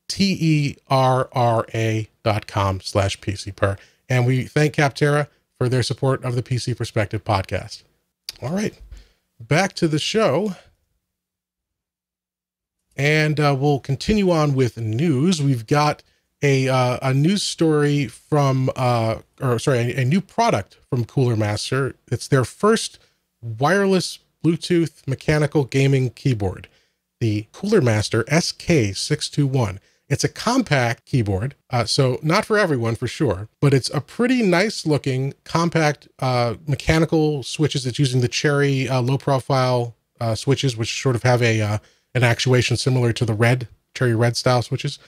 capterra.com/PCPer. And we thank Capterra for their support of the PC Perspective podcast. All right, back to the show. And we'll continue on with news. We've got a news story from, a new product from Cooler Master. It's their first wireless Bluetooth mechanical gaming keyboard, the Cooler Master SK621. It's a compact keyboard, so not for everyone for sure, but it's a pretty nice looking compact mechanical switches. It's using the Cherry low profile switches, which sort of have an actuation similar to the Cherry Red style switches.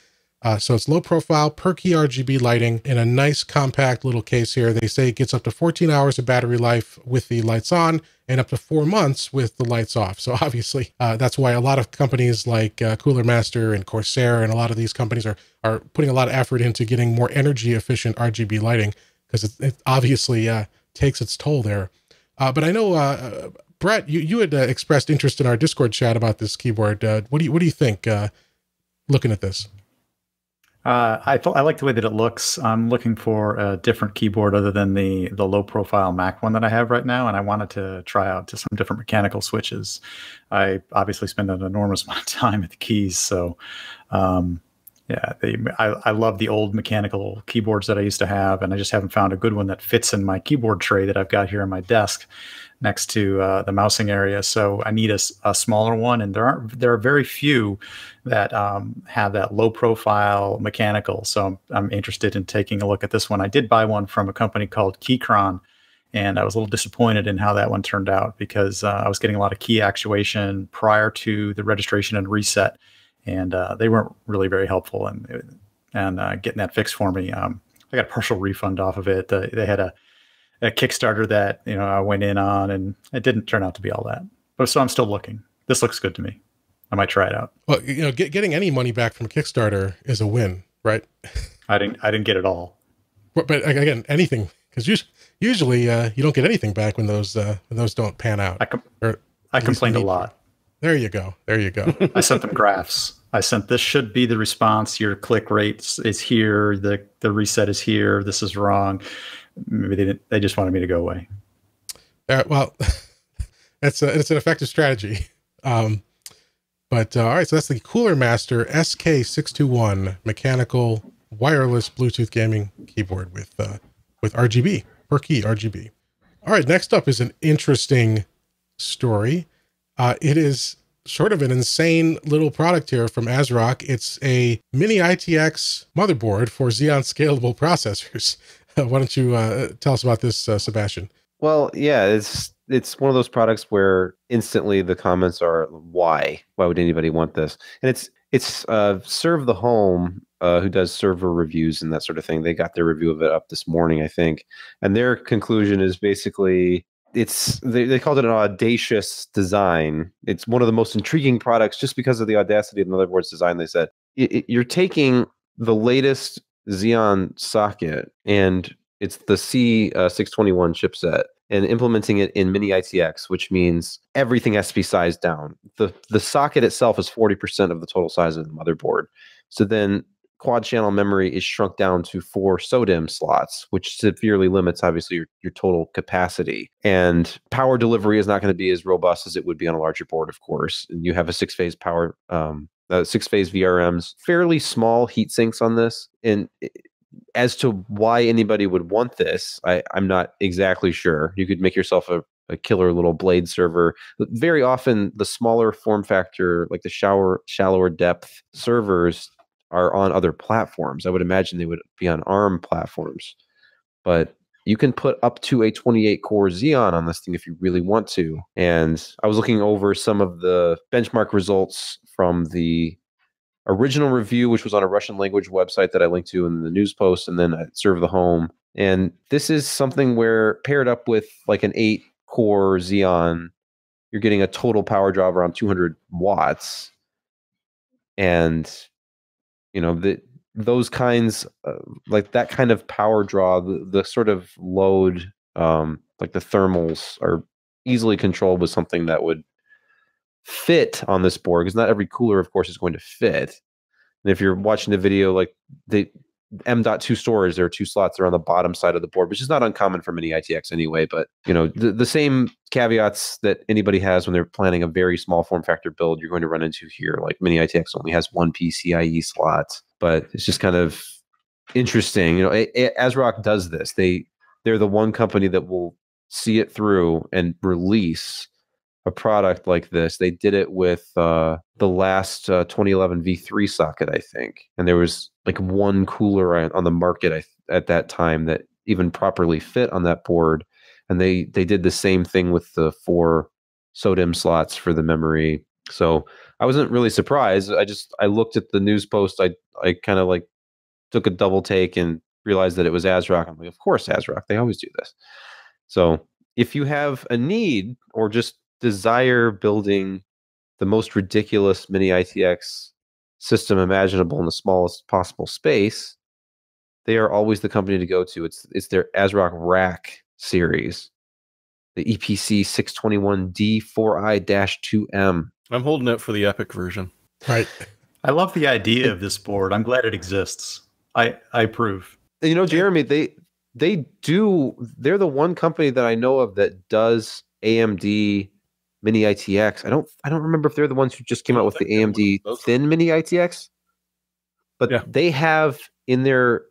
So it's low profile, perky RGB lighting in a nice compact little case here. They say it gets up to 14 hours of battery life with the lights on and up to 4 months with the lights off. So obviously that's why a lot of companies like Cooler Master and Corsair and a lot of these companies are putting a lot of effort into getting more energy efficient RGB lighting, because it obviously takes its toll there. But I know, Brett, you had expressed interest in our Discord chat about this keyboard. What do you think looking at this? I like the way that it looks. I'm looking for a different keyboard other than the low profile Mac one that I have right now, and I wanted to try out some different mechanical switches. I obviously spend an enormous amount of time at the keys, so yeah, I love the old mechanical keyboards that I used to have, and I just haven't found a good one that fits in my keyboard tray that I've got here on my desk next to the mousing area. So I need a smaller one, and there are very few that have that low profile mechanical. So I'm interested in taking a look at this one. I did buy one from a company called Keychron, and I was a little disappointed in how that one turned out, because I was getting a lot of key actuation prior to the registration and reset, and they weren't really very helpful and getting that fixed for me. I got a partial refund off of it. They had a Kickstarter that I went in on, and it didn't turn out to be all that. But so I'm still looking. This looks good to me. I might try it out. Well, getting any money back from a Kickstarter is a win, right? I didn't get it all. But again, anything, because usually you don't get anything back when those don't pan out. I complained a lot. There you go. I sent them graphs. I sent, this should be the response. Your click rate is here. The reset is here. This is wrong. Maybe they just wanted me to go away. Well, it's an effective strategy. But all right, so that's the Cooler Master SK621 mechanical wireless Bluetooth gaming keyboard with RGB, per key RGB. All right, next up is an interesting story. It is sort of an insane little product here from ASRock. It's a Mini-ITX motherboard for Xeon scalable processors. Why don't you tell us about this, Sebastian? Well, yeah, it's one of those products where instantly the comments are, why would anybody want this? And it's Serve the Home, who does server reviews and that sort of thing. They got their review of it up this morning, I think, and their conclusion is basically they called it an audacious design. It's one of the most intriguing products just because of the audacity of the motherboard's design. They said you're taking the latest Xeon socket, and it's the C621 chipset, and implementing it in Mini-ITX, which means everything has to be sized down. The socket itself is 40% of the total size of the motherboard. So then quad channel memory is shrunk down to 4 SODIMM slots, which severely limits, obviously, your total capacity. And power delivery is not going to be as robust as it would be on a larger board, of course. And you have a 6-phase power, 6-phase VRMs, fairly small heat sinks on this. And as to why anybody would want this, I'm not exactly sure. You could make yourself a killer little blade server. Very often, the smaller form factor, like the shallower depth servers, are on other platforms. I would imagine they would be on ARM platforms. But you can put up to a 28-core Xeon on this thing if you really want to. And I was looking over some of the benchmark results from the original review, which was on a Russian language website that I linked to in the news post, and then I serve the home. And this is something where paired up with like an 8-core Xeon, you're getting a total power draw of around 200 watts. And, you know, those kinds, like that kind of power draw, the sort of load, like the thermals are easily controlled with something that would fit on this board, because not every cooler, of course, is going to fit. And if you're watching the video, like the M.2 storage, there are 2 slots that are on the bottom side of the board, which is not uncommon for Mini-ITX anyway. But, you know, the same caveats that anybody has when they're planning a very small form factor build, you're going to run into here. Like Mini-ITX only has 1 PCIe slot, but it's just kind of interesting. You know, ASRock does this. They're the one company that will see it through and release a product like this. They did it with the last 2011 V3 socket, I think, and there was like one cooler on the market at that time that even properly fit on that board, and they did the same thing with the 4 SODIMM slots for the memory. So I wasn't really surprised. I looked at the news post. I kind of like took a double take and realized that it was ASRock. I'm like, of course ASRock, they always do this. So if you have a need or just desire building the most ridiculous Mini-ITX system imaginable in the smallest possible space, they are always the company to go to. It's their ASRock Rack series, the EPC 621D 4i-2M. I'm holding it for the Epic version. Right. I love the idea of this board. I'm glad it exists. I approve. You know, Jeremy, they're the one company that I know of that does AMD Mini-ITX. I don't remember if they're the ones who just came out with the AMD thin Mini-ITX, but yeah, they have in their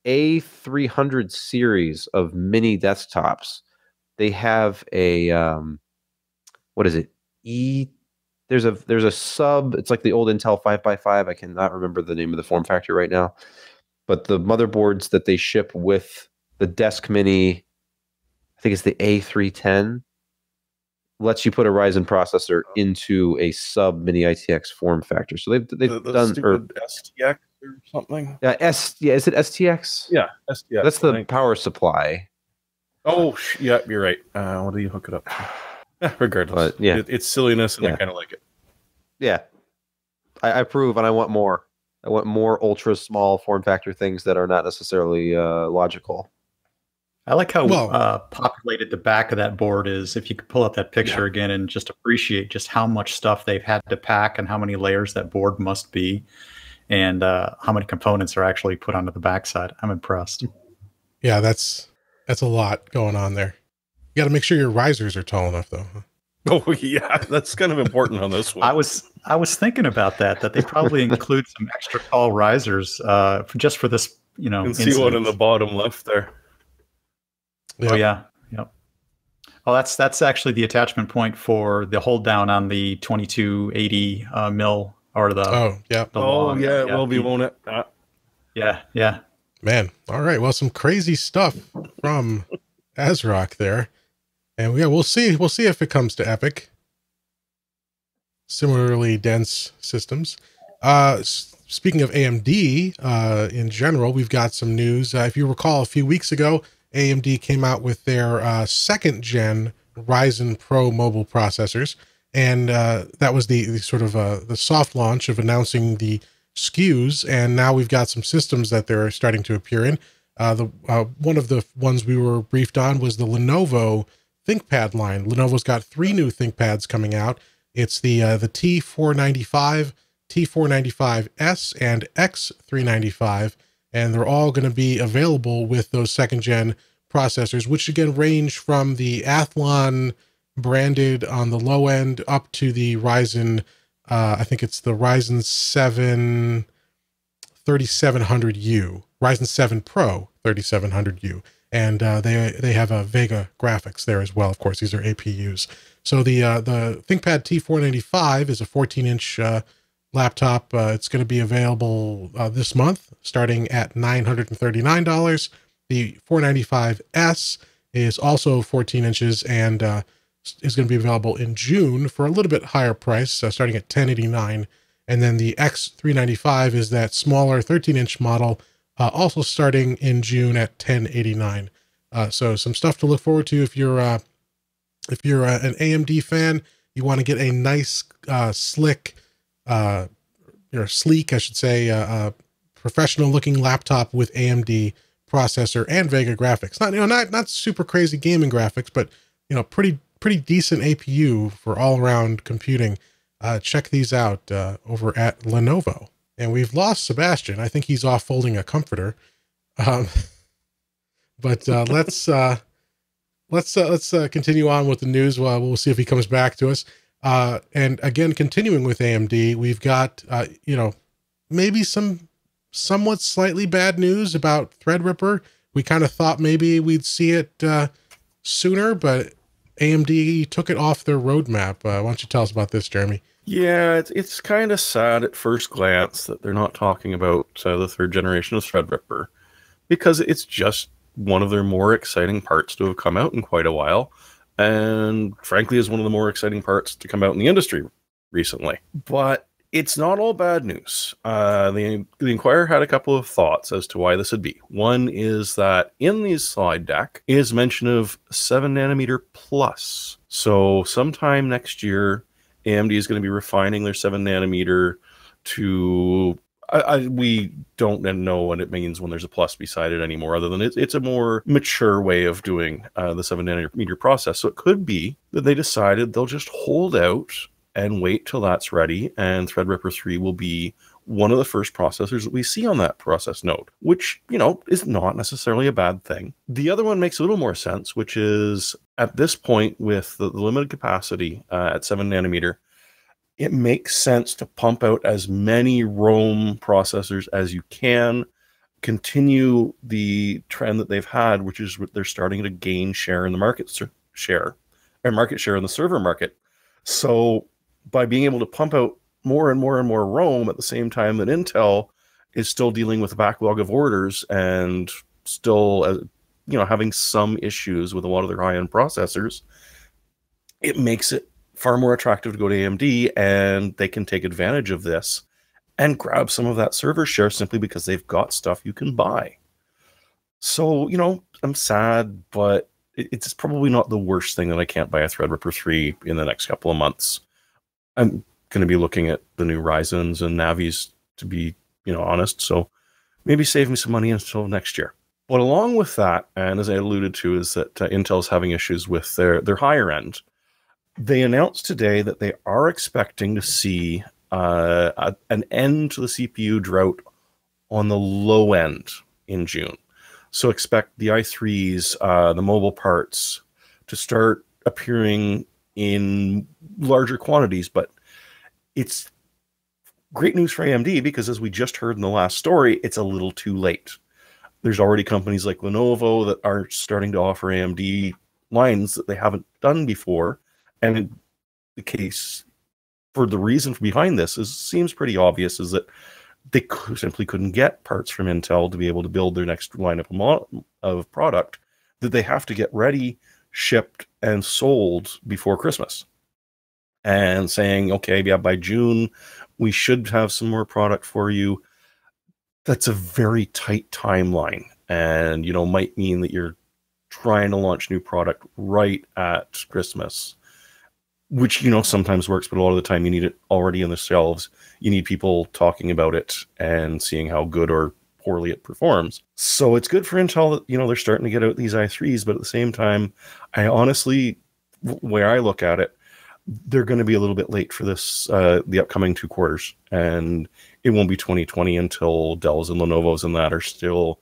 A300 series of mini desktops, they have a what is it? There's a sub. It's like the old Intel 5x5. I cannot remember the name of the form factor right now, but the motherboards that they ship with the Desk Mini, I think it's the A310, lets you put a Ryzen processor into a sub Mini-ITX form factor. So they've done STX or something. Yeah, is it STX? Yeah, STX. That's the power supply. Oh, yeah, you're right. What do you hook it up to? Regardless, but, yeah, it's silliness, and I kind of like it. Yeah, I approve, and I want more. I want more ultra small form factor things that are not necessarily logical. I like how populated the back of that board is. If you could pull up that picture again and just appreciate just how much stuff they've had to pack and how many layers that board must be, and how many components are actually put onto the backside. I'm impressed. Yeah, that's a lot going on there. You got to make sure your risers are tall enough, though. Oh yeah, that's kind of important on this one. I was thinking about that they probably include some extra tall risers just for this. You know, you can see one in the bottom left there. Yep. Oh yeah, yep. Oh, that's actually the attachment point for the hold down on the 2280 mil or the it will be, won't it? Yeah. Man, all right. Well, some crazy stuff from ASRock there, and we'll see if it comes to Epic. Similarly dense systems. Speaking of AMD, in general, we've got some news. If you recall, a few weeks ago, AMD came out with their second-gen Ryzen Pro mobile processors, and that was the sort of the soft launch of announcing the SKUs, and now we've got some systems that they're starting to appear in. One of the ones we were briefed on was the Lenovo ThinkPad line. Lenovo's got 3 new ThinkPads coming out. It's the T495, T495S, and X395. And they're all going to be available with those second-gen processors, which again range from the Athlon branded on the low end up to the Ryzen, I think it's the Ryzen 7 3700U, Ryzen 7 Pro 3700U. And they have a Vega graphics there as well. Of course, these are APUs. So the ThinkPad T495 is a 14-inch laptop. It's going to be available this month, starting at $939. The 495S is also 14 inches and is going to be available in June for a little bit higher price, starting at $1089. And then the X395 is that smaller 13-inch model, also starting in June at 1089. So some stuff to look forward to if you're an AMD fan. You want to get a nice, slick, sleek, I should say, professional-looking laptop with AMD processor and Vega graphics. Not super crazy gaming graphics, but pretty decent APU for all-around computing. Check these out over at Lenovo. And we've lost Sebastian. I think he's off folding a comforter. But let's continue on with the news. We'll see if he comes back to us. And again, continuing with AMD, we've got maybe some somewhat slightly bad news about Threadripper. We kind of thought maybe we'd see it sooner, but AMD took it off their roadmap. Why don't you tell us about this, Jeremy? Yeah, it's kind of sad at first glance that they're not talking about the third generation of Threadripper, because it's just one of their more exciting parts to have come out in quite a while, and frankly is one of the more exciting parts to come out in the industry recently. But it's not all bad news. The Inquirer had a couple of thoughts as to why this would be. One is that in the slide deck is mention of 7nm plus. So sometime next year, AMD is going to be refining their 7nm to... we don't know what it means when there's a plus beside it anymore, other than it's a more mature way of doing the 7nm process. So it could be that they decided they'll just hold out and wait till that's ready, and Threadripper 3 will be one of the first processors that we see on that process node, which, is not necessarily a bad thing. The other one makes a little more sense, which is at this point with the limited capacity at 7nm, it makes sense to pump out as many Rome processors as you can, continue the trend that they've had, which is they're starting to gain share in the market share in the server market. So by being able to pump out more and more and more Rome at the same time that Intel is still dealing with a backlog of orders and still, having some issues with a lot of their high-end processors, it makes it far more attractive to go to AMD, and they can take advantage of this and grab some of that server share simply because they've got stuff you can buy. So, I'm sad, but it's probably not the worst thing that I can't buy a Threadripper 3 in the next couple of months. I'm going to be looking at the new Ryzens and Navis, to be, honest. So maybe save me some money until next year. But along with that, and as I alluded to, is that Intel's having issues with their higher end. They announced today that they are expecting to see an end to the CPU drought on the low end in June. So expect the i3s, the mobile parts, to start appearing in larger quantities. But it's great news for AMD because, as we just heard in the last story, it's a little too late. There's already companies like Lenovo that are starting to offer AMD lines that they haven't done before. And the case for the reason behind this seems pretty obvious, is that they simply couldn't get parts from Intel to be able to build their next lineup of product that they have to get ready, shipped, and sold before Christmas. And saying, okay, yeah, by June, we should have some more product for you. That's a very tight timeline, and, might mean that you're trying to launch new product right at Christmas, which, sometimes works, but a lot of the time you need it already in the shelves. You need people talking about it and seeing how good or poorly it performs. So it's good for Intel that, they're starting to get out these i3s, but at the same time, I honestly, where I look at it, they're going to be a little bit late for this, the upcoming 2 quarters. And it won't be 2020 until Dells and Lenovo's and that are still,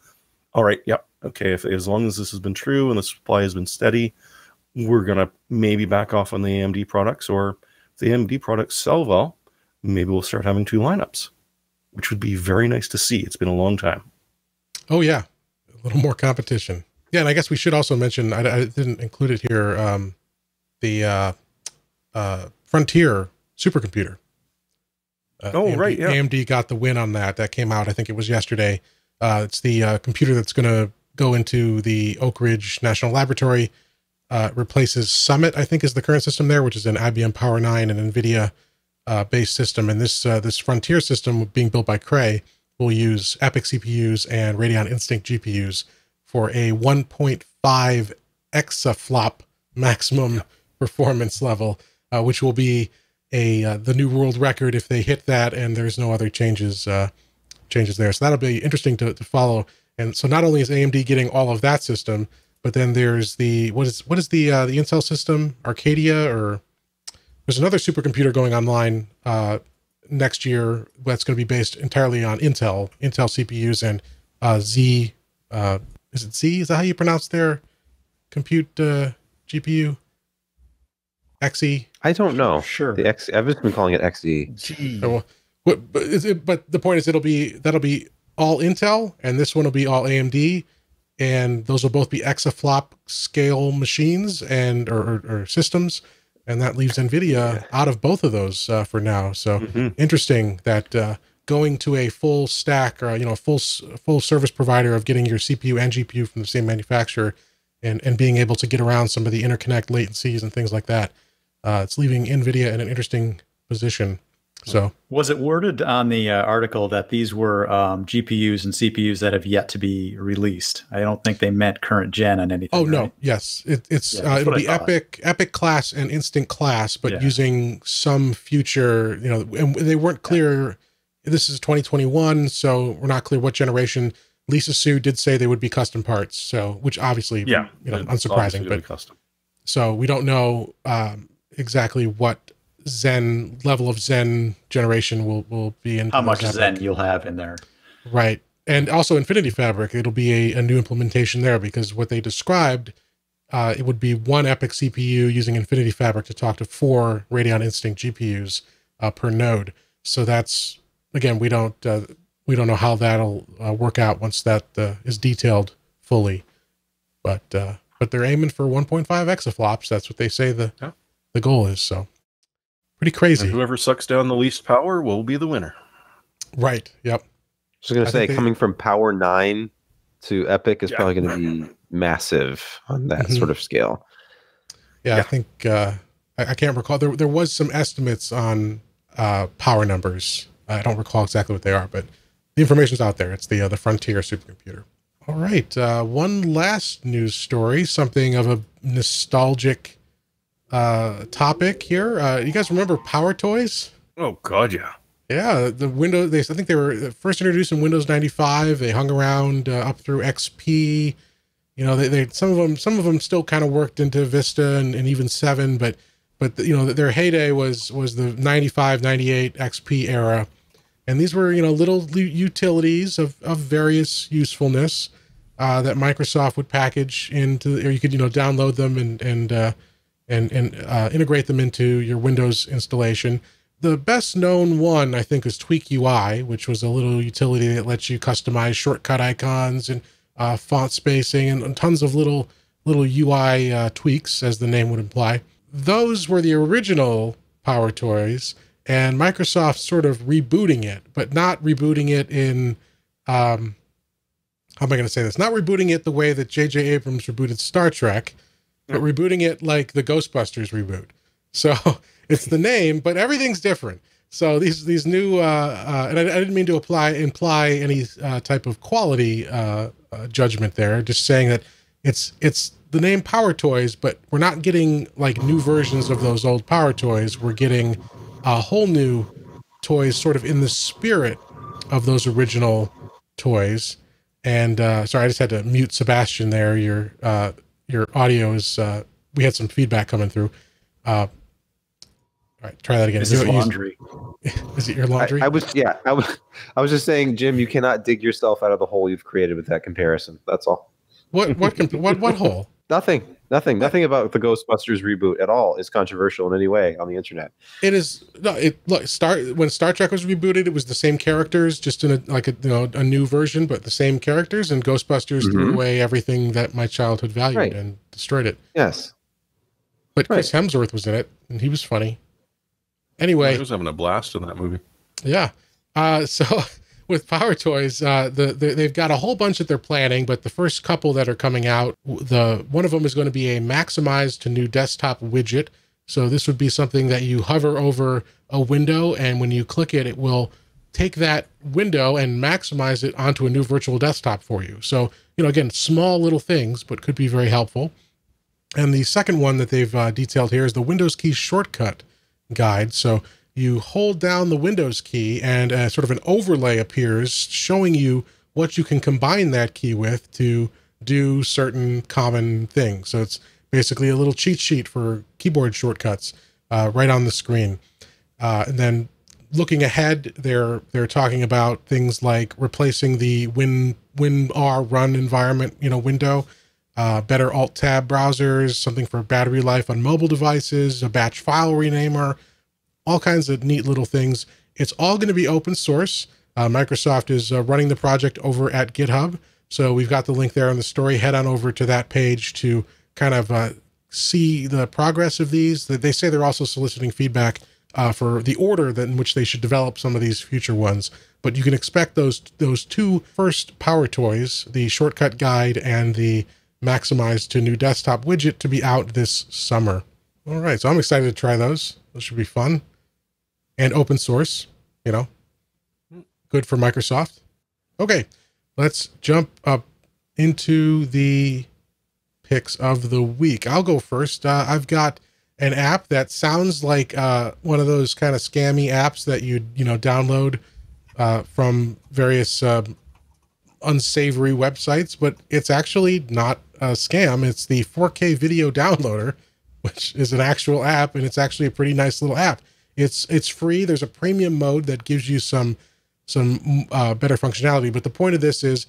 all right, yeah, okay, as long as this has been true and the supply has been steady, we're going to maybe back off on the AMD products, or if the AMD products sell well, maybe we'll start having 2 lineups, which would be very nice to see. It's been a long time. Oh, yeah. A little more competition. Yeah, and I guess we should also mention, I didn't include it here, the Frontier supercomputer. Right, yeah. AMD got the win on that. That came out, I think it was yesterday. It's the computer that's going to go into the Oak Ridge National Laboratory. Replaces Summit, I think, is the current system there, which is an IBM Power 9 and NVIDIA based system, and this Frontier system being built by Cray will use EPYC CPUs and Radeon Instinct GPUs for a 1.5 exaflop maximum performance level, which will be the new world record if they hit that, and there's no other changes there. So that'll be interesting to follow. And so not only is AMD getting all of that system, but then there's the what is the Intel system, Arcadia, or there's another supercomputer going online next year that's going to be based entirely on Intel CPUs and Z. Is it Z? Is that how you pronounce their compute GPU? XE? I don't know. Sure. The X. I've just been calling it XE. Gee. Oh, but the point is that'll be all Intel, and this one will be all AMD, and those will both be exaflop scale machines and or systems, and that leaves NVIDIA out of both of those for now. So interesting that going to a full stack or full service provider of getting your CPU and GPU from the same manufacturer, and being able to get around some of the interconnect latencies and things like that. It's leaving NVIDIA in an interesting position. So, was it worded on the article that these were GPUs and CPUs that have yet to be released? I don't think they meant current gen on anything. oh no, right? yes, it'll be EPYC class and Instinct class, but using some future, and they weren't clear. This is 2021, so we're not clear what generation. Lisa Su did say they would be custom parts, so which obviously, unsurprising, but custom. So we don't know exactly what level of Zen generation will be in. How much Zen you'll have in there. Right. And also Infinity Fabric, it'll be a new implementation there, because what they described, it would be one EPYC CPU using Infinity Fabric to talk to 4 Radeon Instinct GPUs per node. So that's, again, we don't know how that'll work out once that is detailed fully, but they're aiming for 1.5 exaflops. That's what they say the goal is. So pretty crazy. And whoever sucks down the least power will be the winner. Right. Yep. So I was going to say, coming from Power 9 to EPYC is probably going to be massive on that sort of scale. Yeah, I think I can't recall. There was some estimates on power numbers. I don't recall exactly what they are, but the information's out there. It's the Frontier supercomputer. All right. One last news story, something of a nostalgic topic here. You guys remember PowerToys? Oh God, yeah. Yeah, the Windows. I think they were first introduced in Windows 95. They hung around up through XP. They some of them still kind of worked into Vista and even 7, but their heyday was the 95, 98 XP era. And these were, little utilities of various usefulness that Microsoft would package into, or you could, download them and integrate them into your Windows installation. The best known one, I think, is Tweak UI, which was a little utility that lets you customize shortcut icons and font spacing and tons of little UI tweaks, as the name would imply. Those were the original PowerToys, and Microsoft sort of rebooting it, but not rebooting it in, how am I going to say this? Not rebooting it the way that J.J. Abrams rebooted Star Trek, but rebooting it like the Ghostbusters reboot. So it's the name, but everything's different. So these new, and I didn't mean to imply any type of quality judgment there, just saying that it's the name PowerToys, but we're not getting like new versions of those old PowerToys. We're getting a whole new toys sort of in the spirit of those original toys. And sorry, I just had to mute Sebastian there. Your audio is, we had some feedback coming through. All right, try that again. This is laundry. Is it your laundry? I was just saying, Jim, you cannot dig yourself out of the hole you've created with that comparison. That's all. What hole? Nothing about the Ghostbusters reboot at all is controversial in any way on the internet. It is when Star Trek was rebooted, it was the same characters, just in a new version, but the same characters. And Ghostbusters threw away everything that my childhood valued and destroyed it. Yes, but Chris Hemsworth was in it, and he was funny. Anyway, he was having a blast in that movie. Yeah. So with PowerToys, they've got a whole bunch that they're planning, but the first couple that are coming out, one of them is going to be a maximized to new desktop widget So this would be something that you hover over a window, and when you click it, it will take that window and maximize it onto a new virtual desktop for you. So, again, small little things, but could be very helpful. And the second one that they've detailed here is the Windows key shortcut guide. So you hold down the Windows key and sort of an overlay appears showing you what you can combine that key with to do certain common things. So it's basically a little cheat sheet for keyboard shortcuts right on the screen. And then looking ahead, they're talking about things like replacing the WinR run environment, window, better Alt-Tab browsers, something for battery life on mobile devices, a batch file renamer, all kinds of neat little things. It's all going to be open source. Microsoft is running the project over at GitHub. So we've got the link there in the story. Head on over to that page to kind of see the progress of these. They say they're also soliciting feedback for the order in which they should develop some of these future ones. But you can expect those two first PowerToys, the shortcut guide and the maximized to new desktop widget, to be out this summer. All right, so I'm excited to try those. Those should be fun and open source, good for Microsoft. Okay, let's jump up into the picks of the week. I'll go first. I've got an app that sounds like one of those kind of scammy apps that you download from various unsavory websites, but it's actually not a scam. It's the 4K video downloader, which is an actual app, and it's actually a pretty nice little app. It's free. There's a premium mode that gives you some better functionality, but the point of this is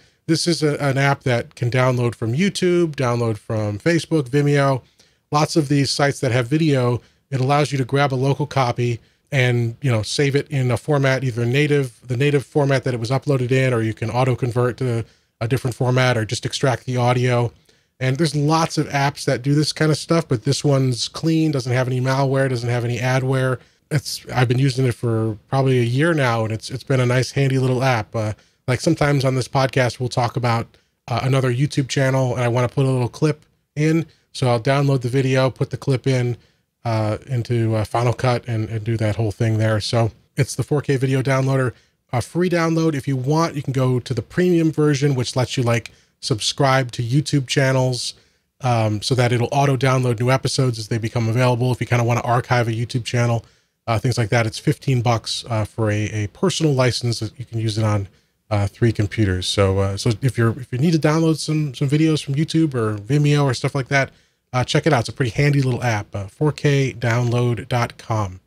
an app that can download from YouTube, download from Facebook, Vimeo, lots of these sites that have video. It allows you to grab a local copy and save it in a format, either the native format that it was uploaded in, or you can auto convert to a different format or just extract the audio. And there's lots of apps that do this kind of stuff, but this one's clean, doesn't have any malware, doesn't have any adware. I've been using it for probably a year now, and it's been a nice, handy little app. Like sometimes on this podcast, we'll talk about another YouTube channel, and I want to put a little clip in. So I'll download the video, put the clip in into Final Cut, and do that whole thing there. So it's the 4K video downloader, a free download. If you want, you can go to the premium version, which lets you subscribe to YouTube channels so that it'll auto download new episodes as they become available. If you kind of want to archive a YouTube channel, things like that, it's $15 for a personal license that you can use it on 3 computers. So if you need to download some videos from YouTube or Vimeo or stuff like that, check it out. It's a pretty handy little app, 4kdownload.com.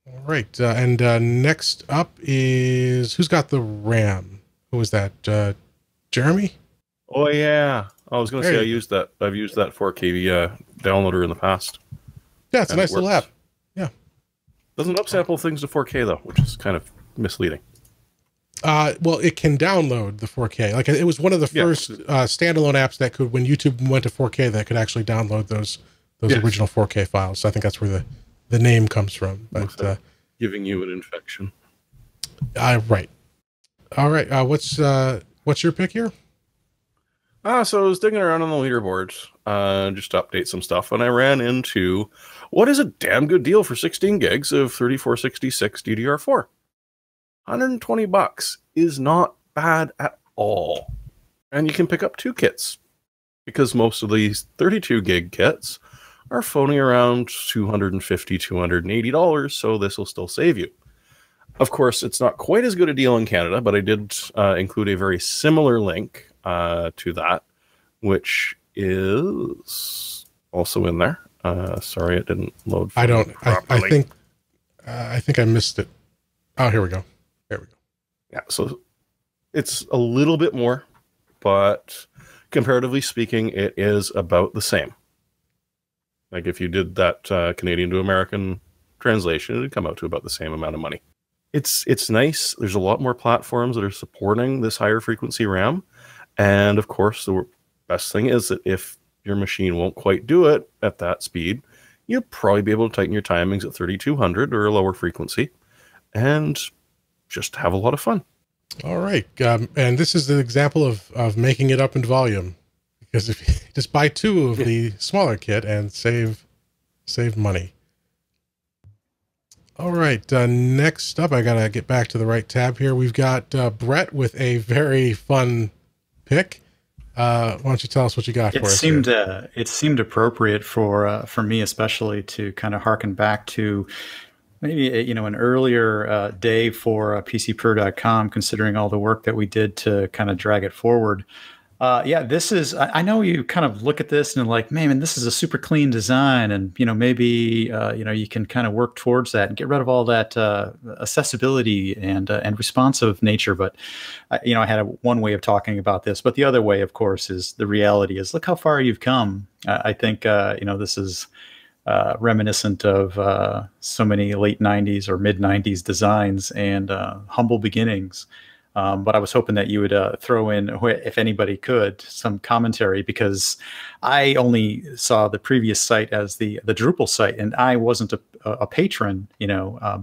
All right. And next up is, who's got the RAM? Who was that? Jeremy? Oh yeah. I was going to say I've used that 4K downloader in the past. Yeah, it's a nice little app. Yeah. Doesn't upsample things to 4K though, which is kind of misleading. Well, it can download the 4K. It was one of the first standalone apps that could, when YouTube went to 4K, that could actually download those original 4K files. So I think that's where the name comes from. But giving you an infection. Right. All right. What's your pick here? So I was digging around on the leaderboards just to update some stuff, and I ran into what is a damn good deal for 16 gigs of 3466 DDR4. $120 is not bad at all. And you can pick up 2 kits, because most of these 32 gig kits are phoning around $250, $280, so this will still save you. Of course, it's not quite as good a deal in Canada, but I did include a very similar link to that, which is also in there. Sorry, it didn't load. I think I missed it. Oh, here we go. There we go. Yeah, so it's a little bit more, but comparatively speaking, it is about the same. Like if you did that Canadian to American translation, it'd come out to about the same amount of money. It's nice. There's a lot more platforms that are supporting this higher frequency RAM. And of course, the best thing is that if your machine won't quite do it at that speed, you'll probably be able to tighten your timings at 3200 or a lower frequency and just have a lot of fun. All right. And this is the example of making it up in volume, because if you just buy 2 of the smaller kit and save money. All right. Next up, I got to get back to the right tab here. We've got Brett with a very fun pick. Why don't you tell us what you got for us? It seemed appropriate for me, especially, to kind of harken back to maybe an earlier day for PCPer.com, considering all the work that we did to kind of drag it forward. Yeah, this is. I know you kind of look at this and like, man, this is a super clean design, and maybe you can kind of work towards that and get rid of all that accessibility and responsive nature. But I had one way of talking about this, but the other way, of course, is the reality is look how far you've come. I think this is reminiscent of so many late '90s or mid '90s designs and humble beginnings. But I was hoping that you would throw in, if anybody could, some commentary, because I only saw the previous site as the Drupal site, and I wasn't a patron,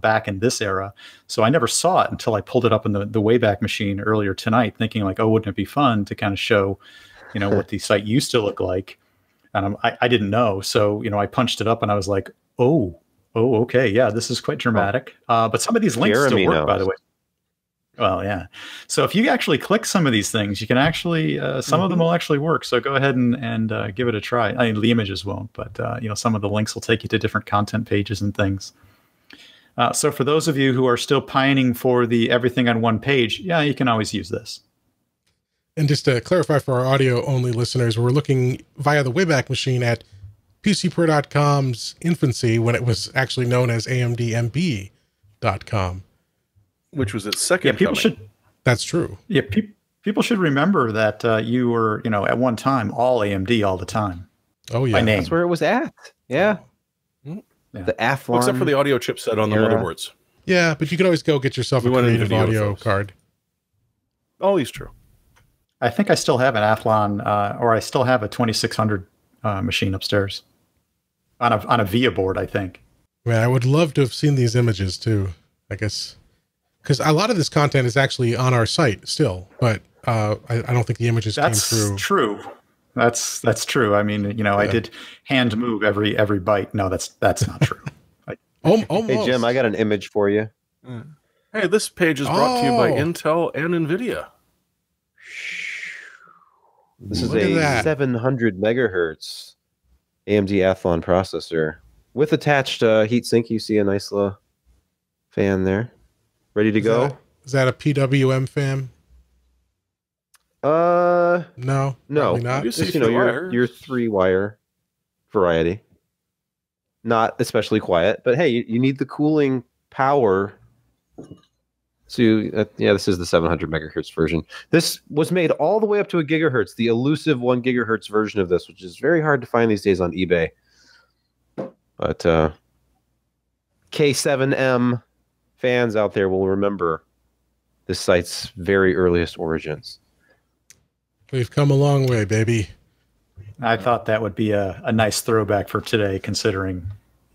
back in this era. So I never saw it until I pulled it up in the Wayback Machine earlier tonight, thinking like, oh, wouldn't it be fun to kind of show, what the site used to look like? And I didn't know. So, I punched it up and I was like, oh, okay. Yeah, this is quite dramatic. But some of these links still work, by the way. Well, yeah. So if you actually click some of these things, you can actually, some of them will actually work. So go ahead and give it a try. I mean, the images won't, but some of the links will take you to different content pages and things. So for those of you who are still pining for the everything on one page, yeah, you can always use this. And just to clarify for our audio-only listeners, we're looking via the Wayback Machine at PCPer.com's infancy when it was actually known as AMDMB.com. Which was its second. Yeah, people should. That's true. Yeah, people should remember that you were, at one time all AMD all the time. Oh yeah, by name. That's where it was at. Yeah, yeah. The Athlon. Well, except for the audio chipset on the motherboards. Yeah, but you could always go get yourself a creative audio card. Always true. I think I still have an Athlon, or I still have a 2600 machine upstairs on a VIA board, I think. Man, I would love to have seen these images too. I guess. Because a lot of this content is actually on our site still, but I don't think the images came through. That's true. That's true. I mean, yeah. I did hand move every byte. No, that's not true. Almost. Hey Jim, I got an image for you. Hey, this page is brought to you by Intel and NVIDIA. This is a 700 megahertz AMD Athlon processor with attached heatsink. You see a nice little fan there. Ready to go? Is that a PWM fan? No, probably not. Just, your 3-wire variety. Not especially quiet, but hey, you need the cooling power to. This is the 700 megahertz version. This was made all the way up to a gigahertz, the elusive 1 gigahertz version of this, which is very hard to find these days on eBay. But K7M fans out there will remember this site's very earliest origins. We've come a long way, baby. I thought that would be a nice throwback for today, considering,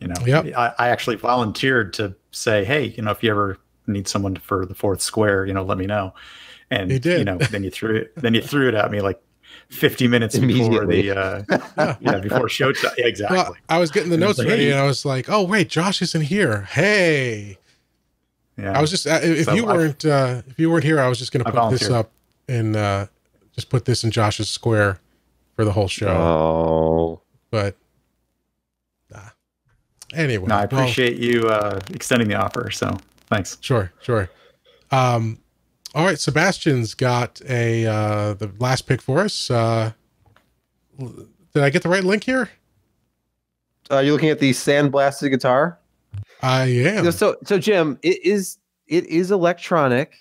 I actually volunteered to say, hey, if you ever need someone for the fourth square, let me know. And you did. Then you threw it at me like 50 minutes before before showtime. Yeah, exactly. Well, I was getting the notes ready, and I was like, oh wait, Josh isn't here. Hey. Yeah. I was just if you weren't here, I was just going to put this up and just put this in Josh's square for the whole show. Oh, but anyway, no, I appreciate you extending the offer. So thanks. Sure. All right, Sebastian's got the last pick for us. Did I get the right link here? You're looking at the sandblasted guitar. I am. So Jim, it is electronic.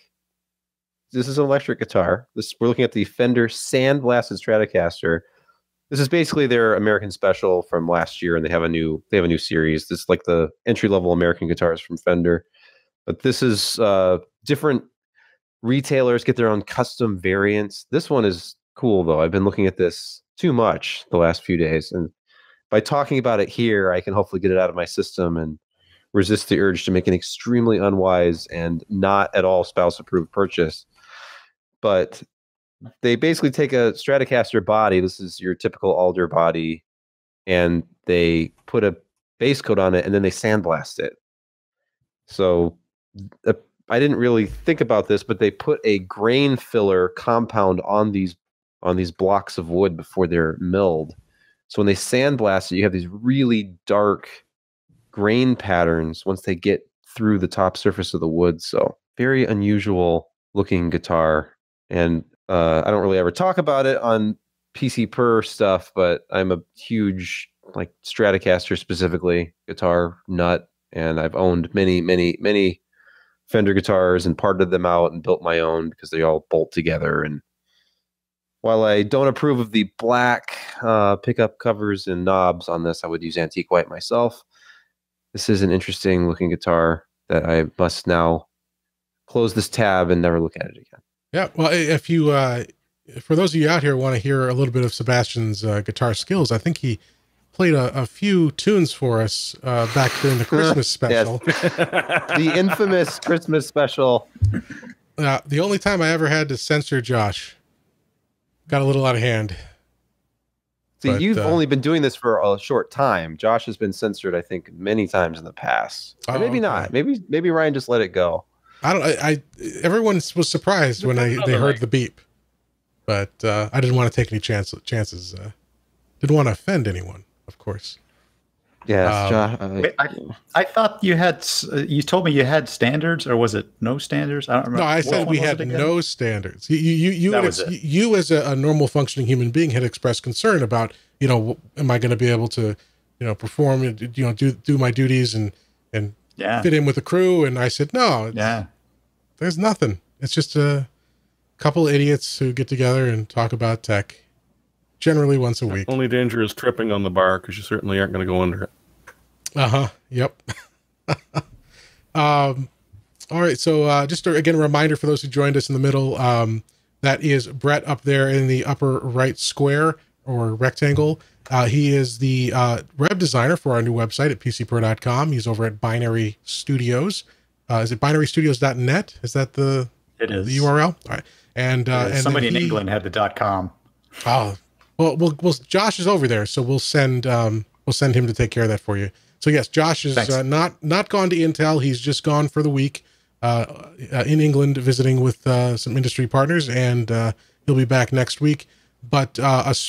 This is an electric guitar. We're looking at the Fender Sandblasted Stratocaster. This is basically their American special from last year, and they have a new series. This is like the entry-level American guitars from Fender. But this is different retailers get their own custom variants. This one is cool though. I've been looking at this too much the last few days, and by talking about it here, I can hopefully get it out of my system and resist the urge to make an extremely unwise and not at all spouse-approved purchase. But they basically take a Stratocaster body. This is your typical Alder body, and they put a base coat on it, and then they sandblast it. So I didn't really think about this, but they put a grain filler compound on these blocks of wood before they're milled. So when they sandblast it, you have these really dark grain patterns once they get through the top surface of the wood. So very unusual looking guitar. And I don't really ever talk about it on PC Per stuff, but I'm a huge like Stratocaster specifically guitar nut, and I've owned many Fender guitars and parted them out and built my own because they all bolt together. And while I don't approve of the black pickup covers and knobs on this, I would use antique white myself. This is an interesting looking guitar that I must now close this tab and never look at it again. Yeah, well, if you, for those of you out here who want to hear a little bit of Sebastian's guitar skills, I think he played a few tunes for us back during the Christmas special. The infamous Christmas special. The only time I ever had to censor Josh. Got a little out of hand. See, But, you've only been doing this for a short time. Josh has been censored, I think, many times in the past. Or maybe not. Maybe Ryan just let it go. I don't. Everyone was surprised when they heard the beep, but I didn't want to take any chances. Didn't want to offend anyone, of course. Yes, Josh. Wait, I thought you had. You told me you had standards, or was it no standards? I don't remember. No, I said we had no standards. You as a normal functioning human being had expressed concern about, am I going to be able to, perform, do my duties and fit in with the crew? And I said, no, there's nothing. It's just a couple of idiots who get together and talk about tech, generally once a week. Only danger is tripping on the bar, because you certainly aren't going to go under it. Yep. All right. So just again, a reminder for those who joined us in the middle, that is Brett up there in the upper right square or rectangle. He is the web designer for our new website at PCPro.com. He's over at Binary Studios. Is it binarystudios.net? Is that the URL? All right. And somebody in England had the .com. Oh, well, Josh is over there, so we'll send him to take care of that for you. So yes, Josh is not gone to Intel. He's just gone for the week in England visiting with some industry partners, and he'll be back next week. But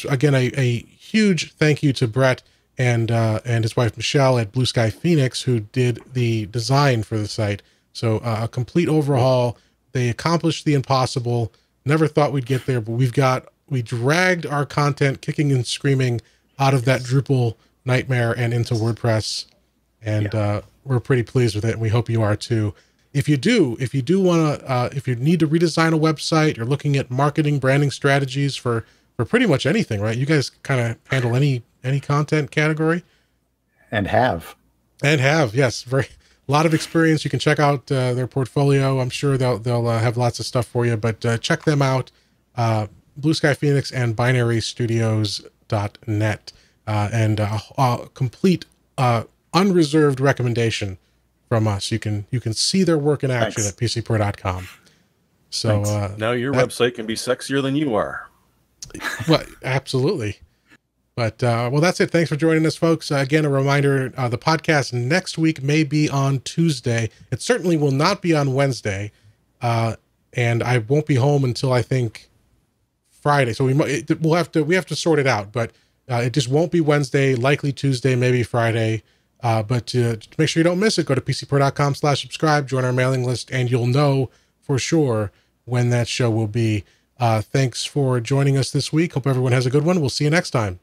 again, a huge thank you to Brett and his wife Michelle at Blue Sky Phoenix, who did the design for the site. So a complete overhaul. They accomplished the impossible. Never thought we'd get there, but we dragged our content kicking and screaming out of that Drupal nightmare and into WordPress. And we're pretty pleased with it. And we hope you are too. If you want to, if you need to redesign a website, you're looking at marketing, branding strategies for pretty much anything, right? You guys kind of handle any content category. And have, yes. A lot of experience. You can check out their portfolio. I'm sure they'll have lots of stuff for you, but check them out. Blue Sky Phoenix and binarystudios.net, and a complete unreserved recommendation from us. You can see their work in action at PCPro.com. So now your website can be sexier than you are. Well, absolutely. But well, that's it. Thanks for joining us, folks. Again, a reminder: the podcast next week may be on Tuesday. It certainly will not be on Wednesday, and I won't be home until I think Friday. So we have to sort it out. But it just won't be Wednesday. Likely Tuesday, maybe Friday. But to make sure you don't miss it, go to PCPro.com/subscribe, join our mailing list, and you'll know for sure when that show will be. Thanks for joining us this week. Hope everyone has a good one. We'll see you next time.